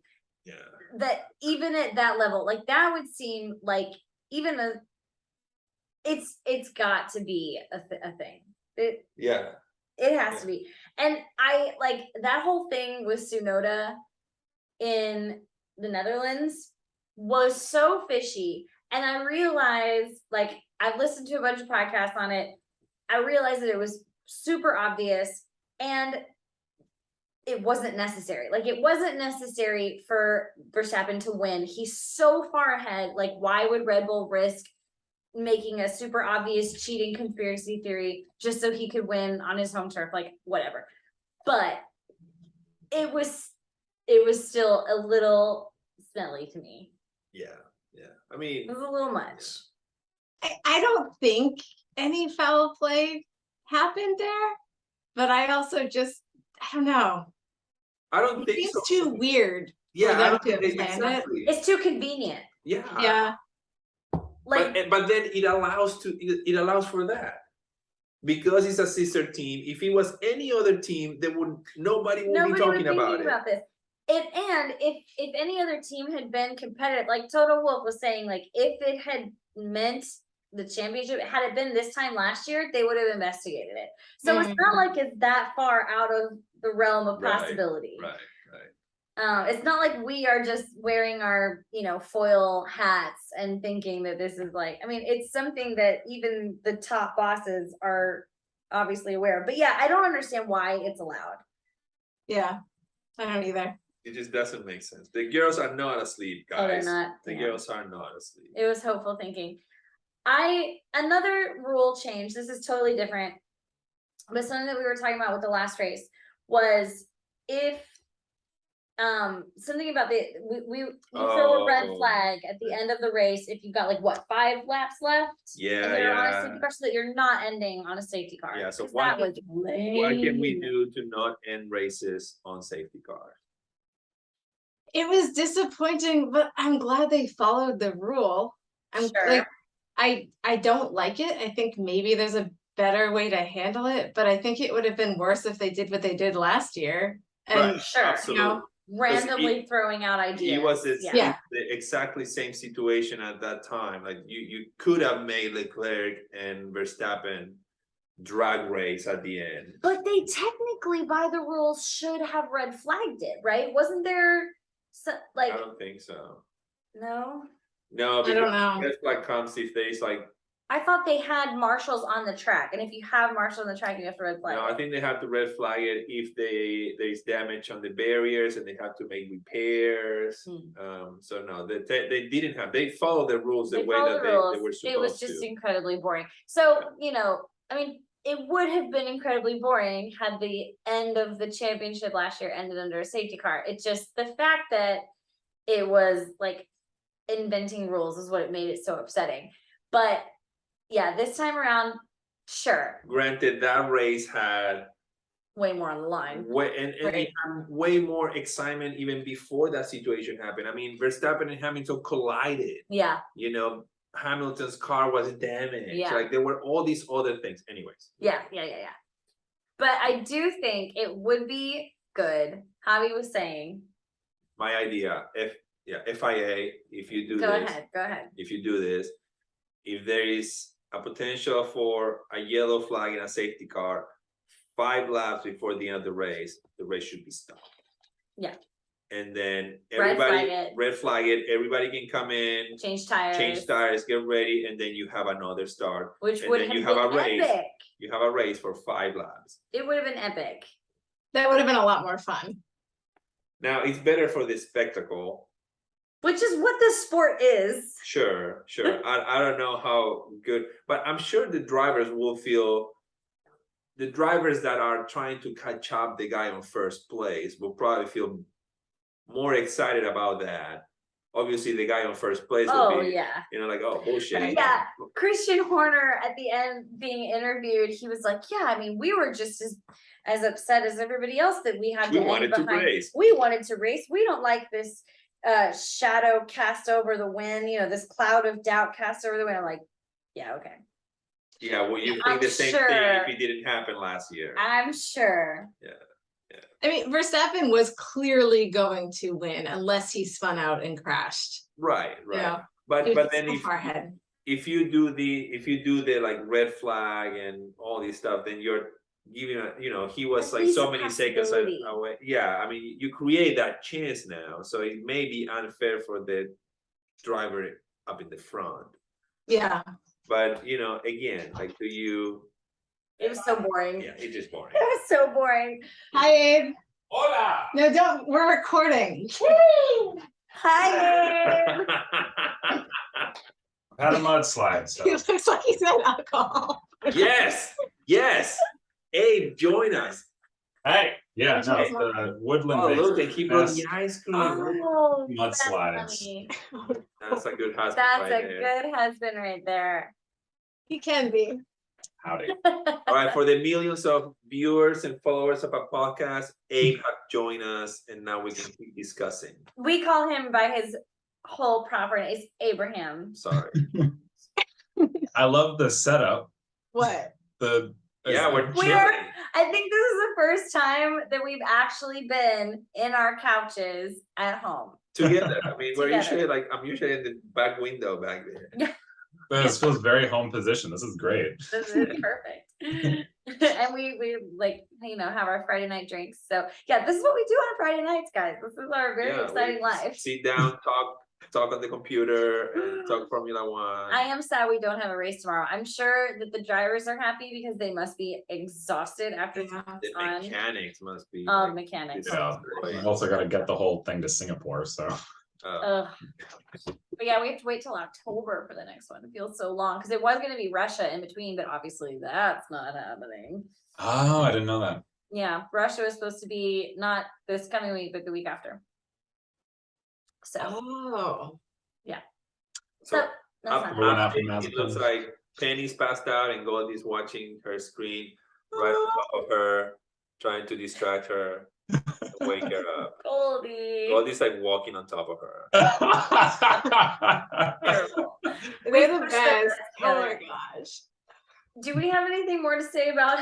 that even at that level, like that would seem like even it's got to be a thing. It has to be. And I like that whole thing with Tsunoda in the Netherlands was so fishy. And I realized, like, I've listened to a bunch of podcasts on it. I realized that it was super obvious and it wasn't necessary. Like, it wasn't necessary for Verstappen to win. He's so far ahead. Like, why would Red Bull risk making a super obvious cheating conspiracy theory just so he could win on his home turf? Like, whatever. But it was still a little smelly to me. Yeah. I mean, it was a little much. I don't think any foul play happened there, but I also just, I don't know. I don't think it's so. Too weird. Yeah, I don't think exactly. It's too convenient. Yeah. Like, but then it allows for that. Because it's a sister team. If it was any other team, nobody would be talking about it. If any other team had been competitive, like Total Wolf was saying, like if it had meant the championship, had it been this time last year, they would have investigated it. So it's not like it's that far out of the realm of possibility. Right. It's not like we are just wearing our, foil hats and thinking that this is like, I mean, it's something that even the top bosses are obviously aware of. But yeah, I don't understand why it's allowed. Yeah, I don't either. It just doesn't make sense. The girls are not asleep, guys. Oh, they're not. The girls are not asleep. It was hopeful thinking. Another rule change, this is totally different, but something that we were talking about with the last race was if something about you throw a red flag at the end of the race if you've got like what 5 laps left, Yeah, and you're on a safety car, so that you're not ending on a safety car. Yeah, so that was lame. What can we do to not end races on safety cars? It was disappointing, but I'm glad they followed the rule. I'm Sure. like, I don't like it. I think maybe there's a better way to handle it, but I think it would have been worse if they did what they did last year. And Right, sure, absolutely. Randomly throwing out ideas. It was Yeah. the exactly same situation at that time. Like you could have made Leclerc and Verstappen drag race at the end. But they technically, by the rules, should have red flagged it, right? Wasn't there I don't think so. No? No, I don't know. Red flag comes if there's like. I thought they had marshals on the track, and if you have marshals on the track, you have to red flag. No, I think they have to red flag it if there's damage on the barriers and they have to make repairs. So no, they didn't have. They followed the rules the way that they were supposed to. It was just incredibly boring. So I mean, it would have been incredibly boring had the end of the championship last year ended under a safety car. It's just the fact that it was like inventing rules is what it made it so upsetting. But yeah, this time around, sure. Granted, that race had way more on the line. Way more excitement even before that situation happened. I mean, Verstappen and Hamilton collided. Yeah. Hamilton's car was damaged. Yeah. Like there were all these other things. Anyways. Yeah. But I do think it would be good. Javi was saying. My idea, FIA, if you do Go ahead. If you do this, if there is a potential for a yellow flag in a safety car, 5 laps before the end of the race should be stopped. Yeah. And then everybody red flag it. Everybody can come in, change tires, get ready, and then you have another start. Which would have been epic. You have a race for 5 laps. It would have been epic. That would have been a lot more fun. Now it's better for the spectacle. Which is what this sport is. Sure. I don't know how good, but I'm sure the drivers will feel. The drivers that are trying to catch up the guy on first place will probably feel more excited about that. Obviously, the guy on first place will be, like, oh, bullshit. Yeah, Christian Horner at the end being interviewed, he was like, yeah, I mean, we were just as upset as everybody else that we had to end behind. We wanted to race. We don't like this shadow cast over the wind, this cloud of doubt cast over the wind. I'm like, yeah, okay. Yeah, well, you think the same thing if it didn't happen last year. I'm sure. Yeah. I mean, Verstappen was clearly going to win unless he spun out and crashed. Right. But then if you do the like red flag and all this stuff, then you're giving he was like so many seconds away. Yeah, I mean, you create that chance now, so it may be unfair for the driver up in the front. Yeah. But again, like it was so boring. Yeah, it's just boring. It was so boring. Hi, Abe. Hola. No, we're recording. Hi, Abe. Had a mudslide. So. He looks like he's had alcohol. Yes. Abe, join us. Hey, yeah, no, the woodland. Oh, look, they keep on the ice cream. Oh, mudslides. That's a good husband. That's a good husband right there. He can be. Howdy. All right, for the millions of viewers and followers of our podcast, Abe has joined us, and now we can keep discussing. We call him by his whole proper name. It's Abraham. Sorry. I love the setup. What? We're chilling. I think this is the first time that we've actually been in our couches at home. Together. I mean, I'm usually in the back window back there. This feels very home position. This is great. This is perfect. And we like, you know, have our Friday night drinks. So yeah, this is what we do on Friday nights, guys. This is our very Yeah, exciting we life. Sit down, talk on the computer, and talk Formula One. I am sad we don't have a race tomorrow. I'm sure that the drivers are happy because they must be exhausted after Yeah. The on. mechanics must be. Mechanics. Yeah, I also got to get the whole thing to Singapore. So Ugh. But yeah, we have to wait till October for the next one. It feels so long because it was going to be Russia in between, but obviously that's not happening. oh, I didn't know that. Yeah, Russia was supposed to be not this coming week, but the week after. So Oh. so So that's up, not Everyone up, after it looks Mazepin. like Penny's passed out and Goldie's watching her screen right on top of her, trying to distract her, wake her up. Goldie. Goldie's like walking on top of her. Terrible. They're the pushed them best. Oh my together. gosh. Do we have anything more to say about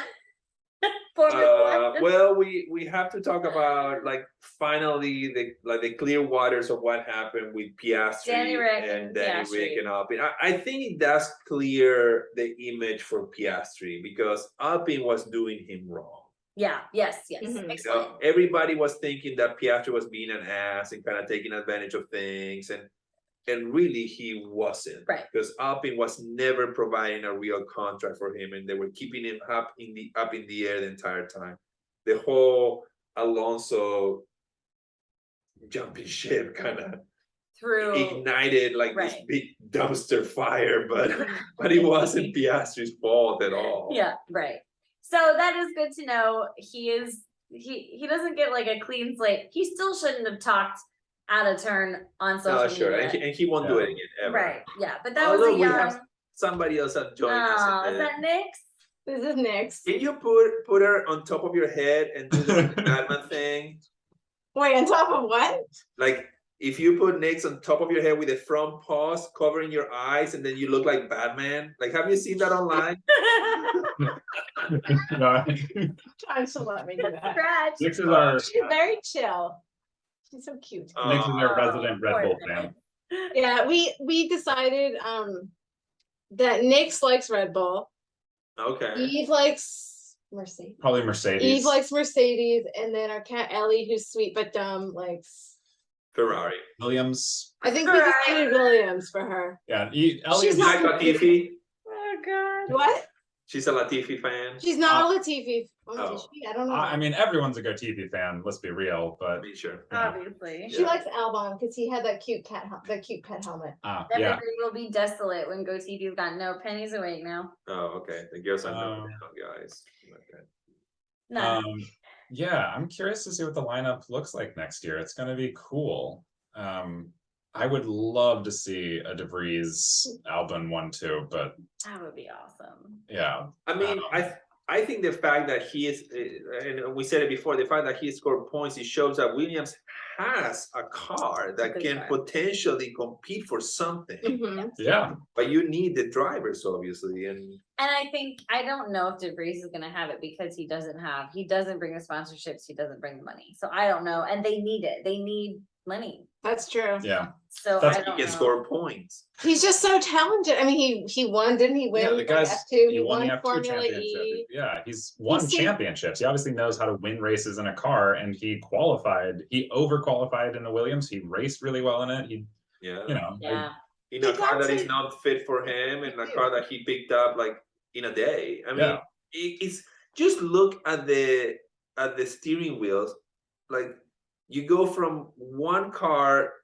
Formula One? Well, we have to talk about like finally the clear waters of what happened with Piastri Danny Rick and and Danny Piastri. Rick and Alpine. I think it does clear the image for Piastri because Alpine was doing him wrong. Yeah, yes. Mhm. You know, Excellent. everybody was thinking that Piastri was being an ass and kind of taking advantage of things, and really he wasn't. Right. Because Alpine was never providing a real contract for him, and they were keeping him up in the air the entire time. The whole Alonso jumping ship kind of Through ignited like this right. big dumpster fire, but it wasn't Piastri's fault at all. Yeah, right. So that is good to know. He doesn't get like a clean slate. He still shouldn't have talked out of turn on social Sure, media. and he won't do it again ever. Right. Yeah, but that Although was a we young. have somebody else that joined us. Oh, in is the- that Nick's? This is Nick's. Can you put her on top of your head and do the Batman thing? Wait, on top of what? Like if you put Nick's on top of your head with the front paws covering your eyes, and then you look like Batman. Like, have you seen that online? No, Trying to let me do that. Scratch. Nick's is our She's very chill. She's so cute. Nick's is our resident Red poor Bull Nick. fan. Yeah, we decided that Nick's likes Red Bull. Okay. Eve likes Mercedes. Probably Mercedes. Eve likes Mercedes, and then our cat Ellie, who's sweet but dumb, likes. Ferrari. Williams. I think we decided Williams for her. Yeah, She's You Elliot. like Latifi? Oh God. What? She's a Latifi fan. She's not a Latifi. Oh, is Oh. she? I don't know. I mean, everyone's a Latifi fan. Let's be real, but Be sure. Obviously. She likes Albon because he had that cute cute pet helmet. yeah. Everybody will be desolate when GoTV's got no pennies awake now. Oh, okay. The girls are Um, now, guys. Okay. No. Yeah, I'm curious to see what the lineup looks like next year. It's going to be cool. I would love to see a De Vries Albon 1-2, but That would be awesome. yeah. I mean, I think the fact that he is, and we said it before, the fact that he scored points, it shows that Williams has a car that good can car. potentially compete for something. Mhm. Yeah. But you need the drivers, obviously, and And I think I don't know if De Vries is gonna have it because he doesn't bring the sponsorships, he doesn't bring the money. So I don't know. And they need it. They need money. That's true. Yeah. So That's- I he don't can know. score points. He's just so talented. I mean, he won, didn't he? Win Yeah, the guy's F2. he won the F2 Formula championship. E. Yeah, he's won He's seen- championships. He obviously knows how to win races in a car, and he qualified. He overqualified in the Williams. He raced really well in it. He, Yeah. you know, Yeah. In a He car got that is to- not fit for him, and a Yeah. car that he picked up like in a day. I mean, Yeah. it's just look at the steering wheels. Like you go from one car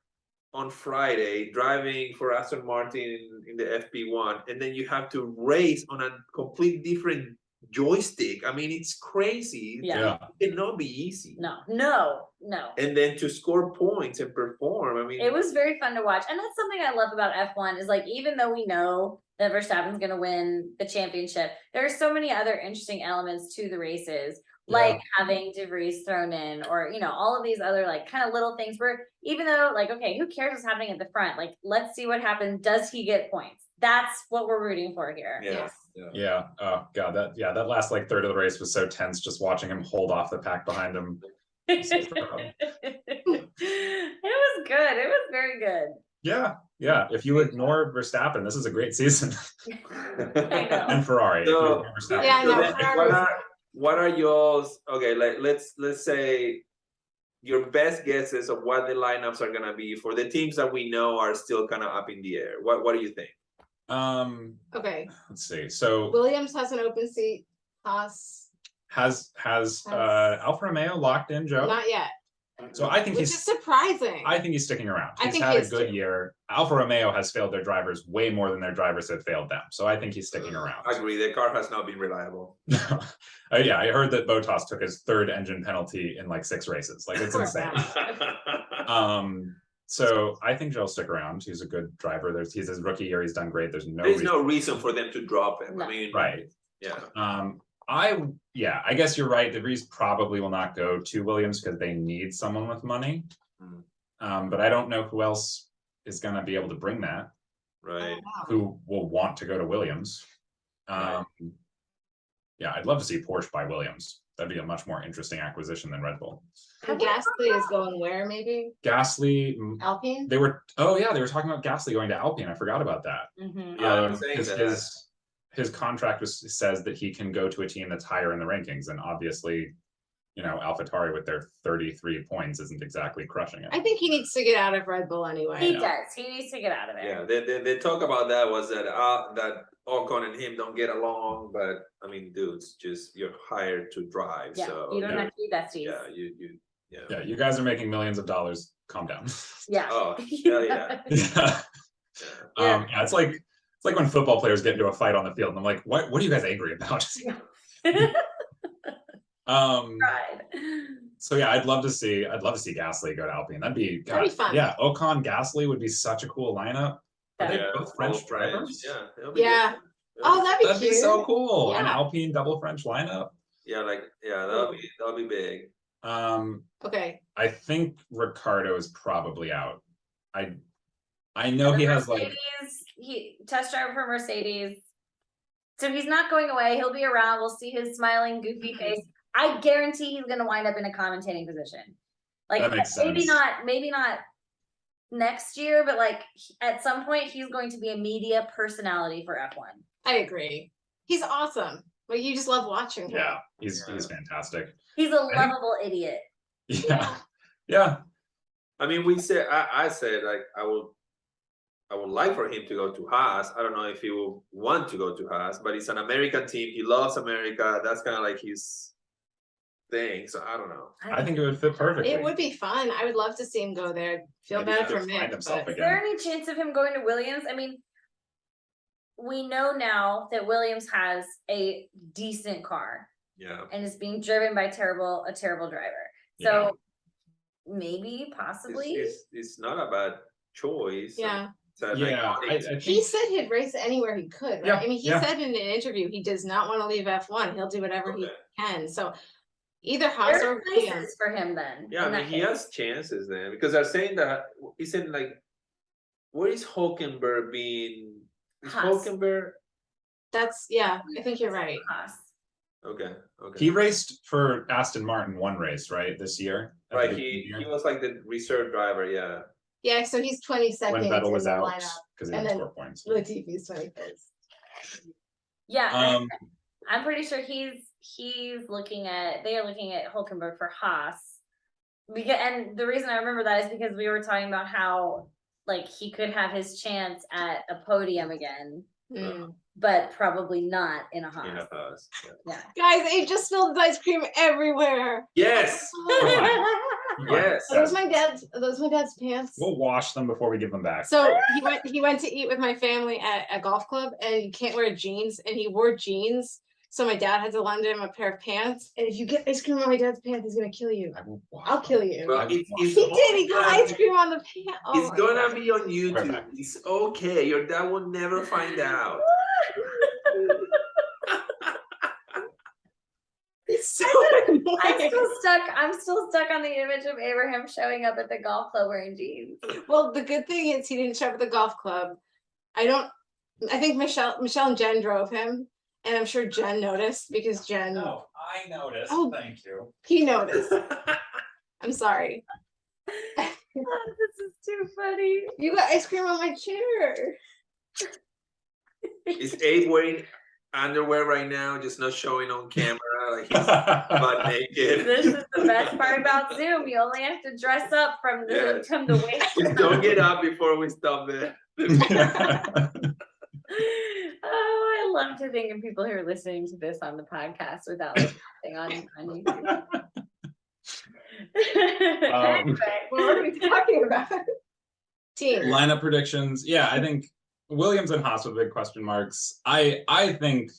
on Friday driving for Aston Martin in the FP1, and then you have to race on a complete different joystick. I mean, it's crazy. Yeah. It cannot be easy. No. And then to score points and perform. I mean, It was very fun to watch. And that's something I love about F1 is like, even though we know that Verstappen's going to win the championship, there are so many other interesting elements to the races, like having De Vries thrown in, or, you know, all of these other like kind of little things where even though like, okay, who cares what's happening at the front? Like, let's see what happens. Does he get points? That's what we're rooting for here. yeah. yeah. Oh god, that last like third of the race was so tense. Just watching him hold off the pack behind him. It was good. It was very good. Yeah, if you ignore Verstappen, this is a great season. I know. And Ferrari, if you So- ignore Verstappen. Yeah, I So know. then what are yours? Okay, like let's say your best guesses of what the lineups are gonna be for the teams that we know are still kind of up in the air. What do you think? Okay, Let's see. So Williams has an open seat. Haas, has Alfa Romeo locked in, Joe? not yet, So I think which is he's surprising. I think he's sticking around. I He's think had he a is good too. year. Alfa Romeo has failed their drivers way more than their drivers have failed them. So I think he's sticking around. I agree. The car has not been reliable. Yeah, I heard that Bottas took his third engine penalty in like 6 races. Like, it's Poor insane. guy. So I think Joe'll stick around. He's a good driver. He's his rookie year. He's done great. There's There's no reason for them to drop him. I No. mean, Right. Yeah. I guess you're right. DeVries probably will not go to Williams because they need someone with money. But I don't know who else is going to be able to bring that, Right. who will want to go to Williams. Right. Yeah, I'd love to see Porsche buy Williams. That'd be a much more interesting acquisition than Red Bull. And Gasly is going where, maybe? Gasly, Alpine? they were talking about Gasly going to Alpine. I forgot about that. Mhm. Yeah, I was saying that. His contract says that he can go to a team that's higher in the rankings, and obviously, AlphaTauri with their 33 points isn't exactly crushing it. I think he needs to get out of Red Bull anyway. He does. He needs to get out of Yeah, there. the talk about that was that that Ocon and him don't get along, but I mean, dudes, just you're hired to drive, Yeah, so you don't have to be besties. yeah, Yeah, you guys are making millions of dollars. Calm down. Yeah. Oh, hell yeah. Yeah. Yeah. It's like when football players get into a fight on the field, and I'm like, what are you guys angry about? Right. So yeah, I'd love to see Gasly go to Alpine. That'd be fun. Yeah, Ocon Gasly would be such a cool lineup. Are they Yeah, both French both drivers? Yeah, it'll be Yeah. good. Oh, that'd be That'd cute. be so cool. An Yeah. Alpine double French lineup. Yeah, that'll be big. Okay. I think Ricardo is probably out. I know he has like He test driver for Mercedes. So he's not going away. He'll be around. We'll see his smiling, goofy face. I guarantee he's gonna wind up in a commentating position. Like That makes maybe sense. not next year, but like at some point he's going to be a media personality for F1. I agree. He's awesome. Like, you just love watching him. Yeah, he's fantastic. He's a lovable idiot. Yeah. I mean, I said like I would like for him to go to Haas. I don't know if he will want to go to Haas, but it's an American team. He loves America. That's kind of like his thing. So I don't know. I think it would fit perfectly. It would be fun. I would love to see him go there. Feel Maybe bad he for could find Mick, himself but Is there any chance of him going to Williams? I mean, we know now that Williams has a decent car Yeah. and is being driven by a terrible driver. So maybe, possibly. It's not a bad choice. yeah. So, like, Yeah, I it's- He think said he'd race anywhere he could, right? Yeah, I mean, he yeah. said in an interview he does not want to leave F1. He'll do whatever he Okay. can. So either Haas or There's Williams. places for him then. Yeah, I in mean, that he case. has chances then because they're saying that he said like, where is Hulkenberg being? Is Haas. Hulkenberg? That's, yeah, I think you're right. Haas. Okay. he raced for Aston Martin one race, right, this year. at the Right, beginning of the he year, was like the reserve driver. Yeah. Yeah, so he's 22nd when in Vettel was the out lineup. because he and didn't then score points. Latifi's 21st. Yeah, Um, I'm pretty sure they are looking at Hulkenberg for Haas. And the reason I remember that is because we were talking about how like he could have his chance at a podium again, but probably not in a Haas. In a Haas. Yeah. Yeah. Guys, he just spilled his ice cream everywhere. Yes. Yes. Are those my dad's pants? We'll wash them before we give them back. So he went to eat with my family at a golf club, and you can't wear jeans, and he wore jeans. So my dad had to lend him a pair of pants. And if you get ice cream on my dad's pants, he's gonna kill you. I will wash I'll them. kill you. Well, it's He did. He got ice cream on the pants. Oh It's my gonna God. be on YouTube. Perfect. It's okay. Your dad will never find out. It's so I'm annoying. still stuck on the image of Abraham showing up at the golf club wearing jeans. Well, the good thing is he didn't show up at the golf club. I think Michelle and Jen drove him, and I'm sure Jen noticed because Jen, No, I noticed. Oh. Thank you. he noticed. I'm sorry. This is too funny. You got ice cream on my chair. Is Abe wearing underwear right now, just not showing on camera? Like he's butt naked. This is the best part about Zoom. You only have to dress up from the waist. Just don't get up before we stop there. Oh, I love to think of people who are listening to this on the podcast without like something on YouTube. Anyway. What are we talking about? Team. Lineup predictions. Yeah, I think Williams and Haas with big question marks. I think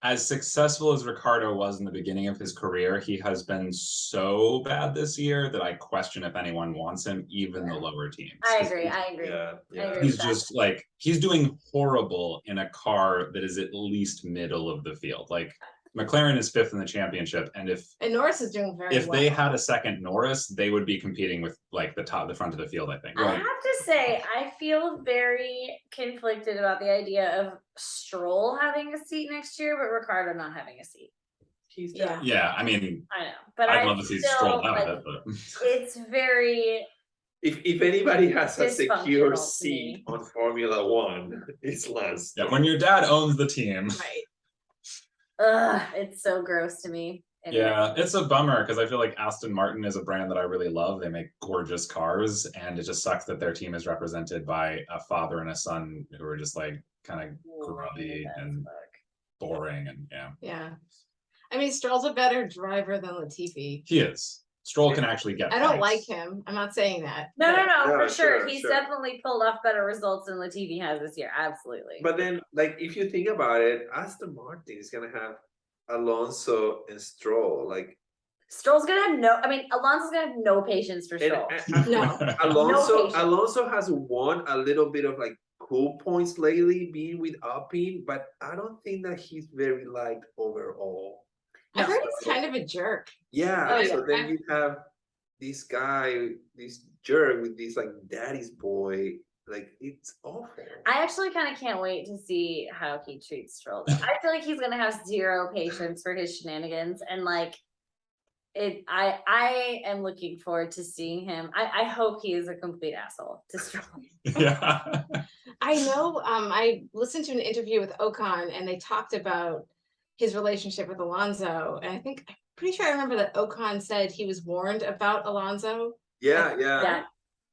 as successful as Ricciardo was in the beginning of his career, he has been so bad this year that I question if anyone wants him, even the lower teams. I agree. Yeah, I agree He's with that. just like, he's doing horrible in a car that is at least middle of the field. Like McLaren is 5th in the championship, and if Norris is doing very well. they had a second Norris, they would be competing with like the front of the field, I think. I have to say, I feel very conflicted about the idea of Stroll having a seat next year, but Ricciardo not having a seat. Yeah, I mean, I know, but I'd love to see Stroll out of it, but it's very. If anybody has a secure Dysfunctional to seat me. on Formula One, it's Lance. yeah, when your dad owns the team. Right. Ugh, it's so gross to me. Anyway. Yeah, it's a bummer because I feel like Aston Martin is a brand that I really love. They make gorgeous cars, and it just sucks that their team is represented by a father and a son who are just like kind of grubby and boring, and Yeah. I mean, Stroll's a better driver than Latifi. he is. Stroll can actually get. I don't points. like him. I'm not saying that. No, but- for sure. sure, He's sure. definitely pulled off better results than Latifi has this year. Absolutely. But then, like, if you think about it, Aston Martin is gonna have Alonso and Stroll. Like, Stroll's gonna have no. I mean, Alonso's gonna have no patience for Stroll. No. Alonso, patience. Alonso has won a little bit of like cool points lately, being with Alpine, but I don't think that he's very liked overall. I heard he's kind of a jerk. Yeah, Oh, so yeah. then you have this guy, this jerk with this like daddy's boy. Like, it's awful. I actually kind of can't wait to see how he treats Stroll. I feel like he's gonna have zero patience for his shenanigans, and like it. I am looking forward to seeing him. I hope he is a complete asshole to Stroll. Yeah. I know. I listened to an interview with Ocon, and they talked about his relationship with Alonso. And I'm pretty sure I remember that Ocon said he was warned about Alonso, Yeah. Yeah.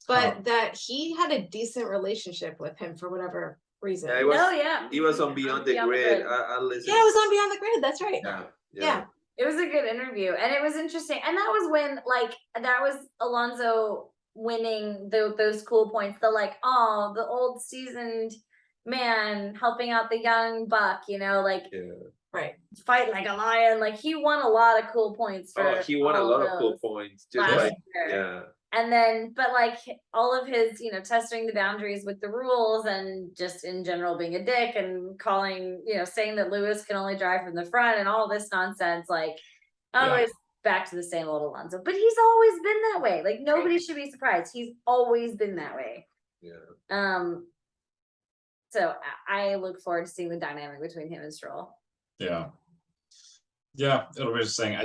but that he had a decent relationship with him for whatever reason. Yeah, it was- No, yeah. He was on Beyond the Grid. I listened. Yeah, it was on Beyond the Grid. That's right. Yeah. It was a good interview, and it was interesting. And that was when, like, that was Alonso winning those cool points. The like, oh, the old seasoned man helping out the young buck, you know, like Right. fight like a lion. Like he won a lot of cool points. For Oh, he won a all lot of cool those points. Just last like, year. yeah. And then, but like all of his, you know, testing the boundaries with the rules and just in general being a dick and calling, you know, saying that Lewis can only drive from the front and all this nonsense, like always back to the same old Alonso. But he's always been that way. Like nobody should be surprised. He's always been that way. Yeah. So I look forward to seeing the dynamic between him and Stroll. Yeah, it'll be interesting.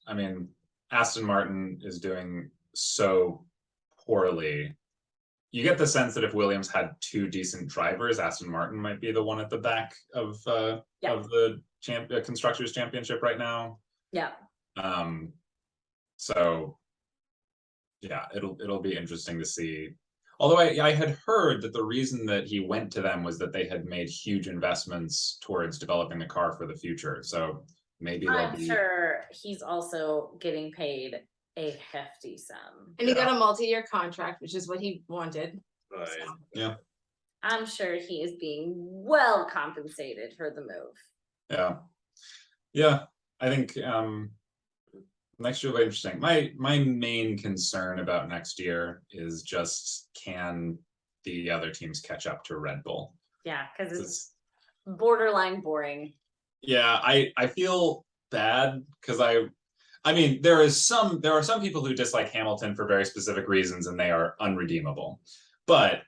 I mean, Aston Martin is doing so poorly. You get the sense that if Williams had two decent drivers, Aston Martin might be the one at the back of the constructors championship right now. Yeah. So yeah, it'll be interesting to see. Although I had heard that the reason that he went to them was that they had made huge investments towards developing the car for the future. So maybe they'll I'm be. sure he's also getting paid a hefty sum. And he got a multi-year contract, which is what he wanted. Right. So. Yeah. I'm sure he is being well compensated for the move. Yeah. I think next year will be interesting. My main concern about next year is just, can the other teams catch up to Red Bull? Yeah, because it's borderline boring. Yeah, I feel bad because I mean there are some people who dislike Hamilton for very specific reasons and they are unredeemable. But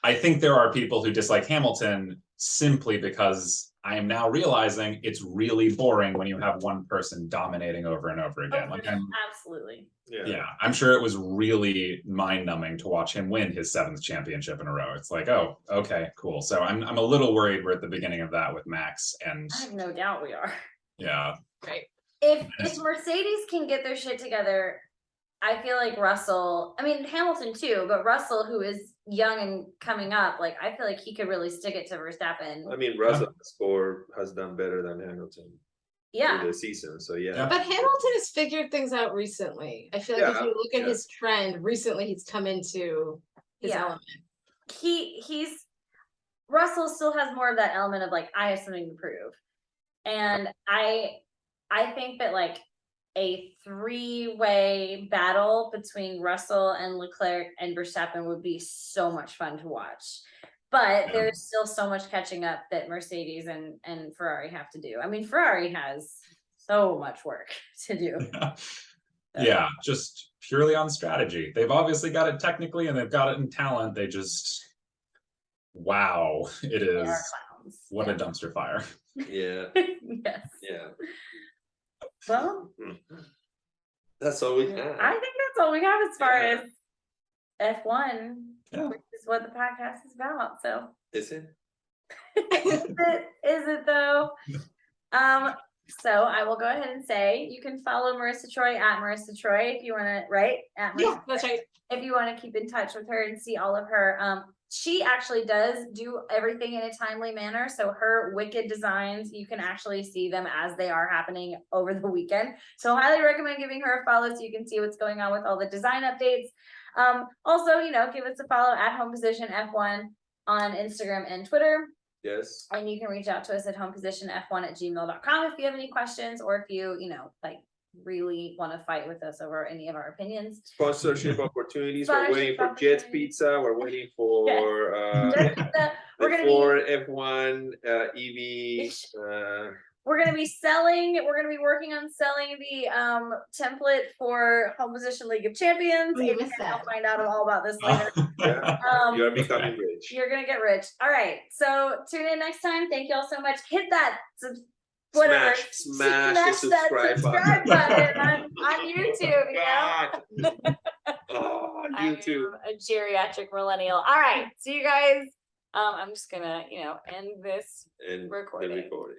I think there are people who dislike Hamilton simply because I am now realizing it's really boring when you have one person dominating over and over again. Oh, Like absolutely. yeah, I'm sure it was really mind-numbing to watch him win his 7th championship in a row. It's like, oh, okay, cool. So I'm a little worried we're at the beginning of that with Max, and I have no doubt we are. yeah. Right. If Mercedes can get their shit together, I feel like Russell, I mean Hamilton too, but Russell, who is young and coming up, like I feel like he could really stick it to Verstappen. I mean, Russell's score has done better than Hamilton Yeah. through the season. So yeah. But Hamilton has figured things out recently. I feel like if Yeah, you look at yeah. his trend, recently he's come into his Yeah. element. He's Russell still has more of that element of like, I have something to prove. And I think that like a 3-way battle between Russell and Leclerc and Verstappen would be so much fun to watch. But Yeah. there's still so much catching up that Mercedes and Ferrari have to do. I mean, Ferrari has so much work to do. Yeah, just purely on strategy. They've obviously got it technically and they've got it in talent. They just, wow, it They are is. clowns. What a dumpster fire. Yeah. Yes. Yeah. Well, That's all we have. I think that's all we have as far Yeah. as F1, Yeah. which is what the podcast is about. So Is it? is it though? So I will go ahead and say you can follow Marissa Troy at Marissa Troy if you want to, right? At Marissa Yeah, that's right. if you want to keep in touch with her and see all of her. She actually does do everything in a timely manner. So her Wicked designs, you can actually see them as they are happening over the weekend. So highly recommend giving her a follow so you can see what's going on with all the design updates. Also, you know, give us a follow at Home Position F1 on Instagram and Twitter. Yes. And you can reach out to us at homepositionf1@gmail.com if you have any questions or if you know, like really want to fight with us over any of our opinions. Sponsorship opportunities. We're waiting for Jets Pizza. We're waiting for We're gonna Ford F1 EV. we're gonna be working on selling the template for Home Position League of Champions. Oh, you And missed that. I'll find out all about this later. You are becoming rich. You're gonna get rich. All right, so tune in next time. Thank you all so much. Hit that whatever. Smash the subscribe button on YouTube. You know? Oh, I YouTube. am a geriatric millennial. All right, see you guys. I'm just gonna, end this And the recording. recording.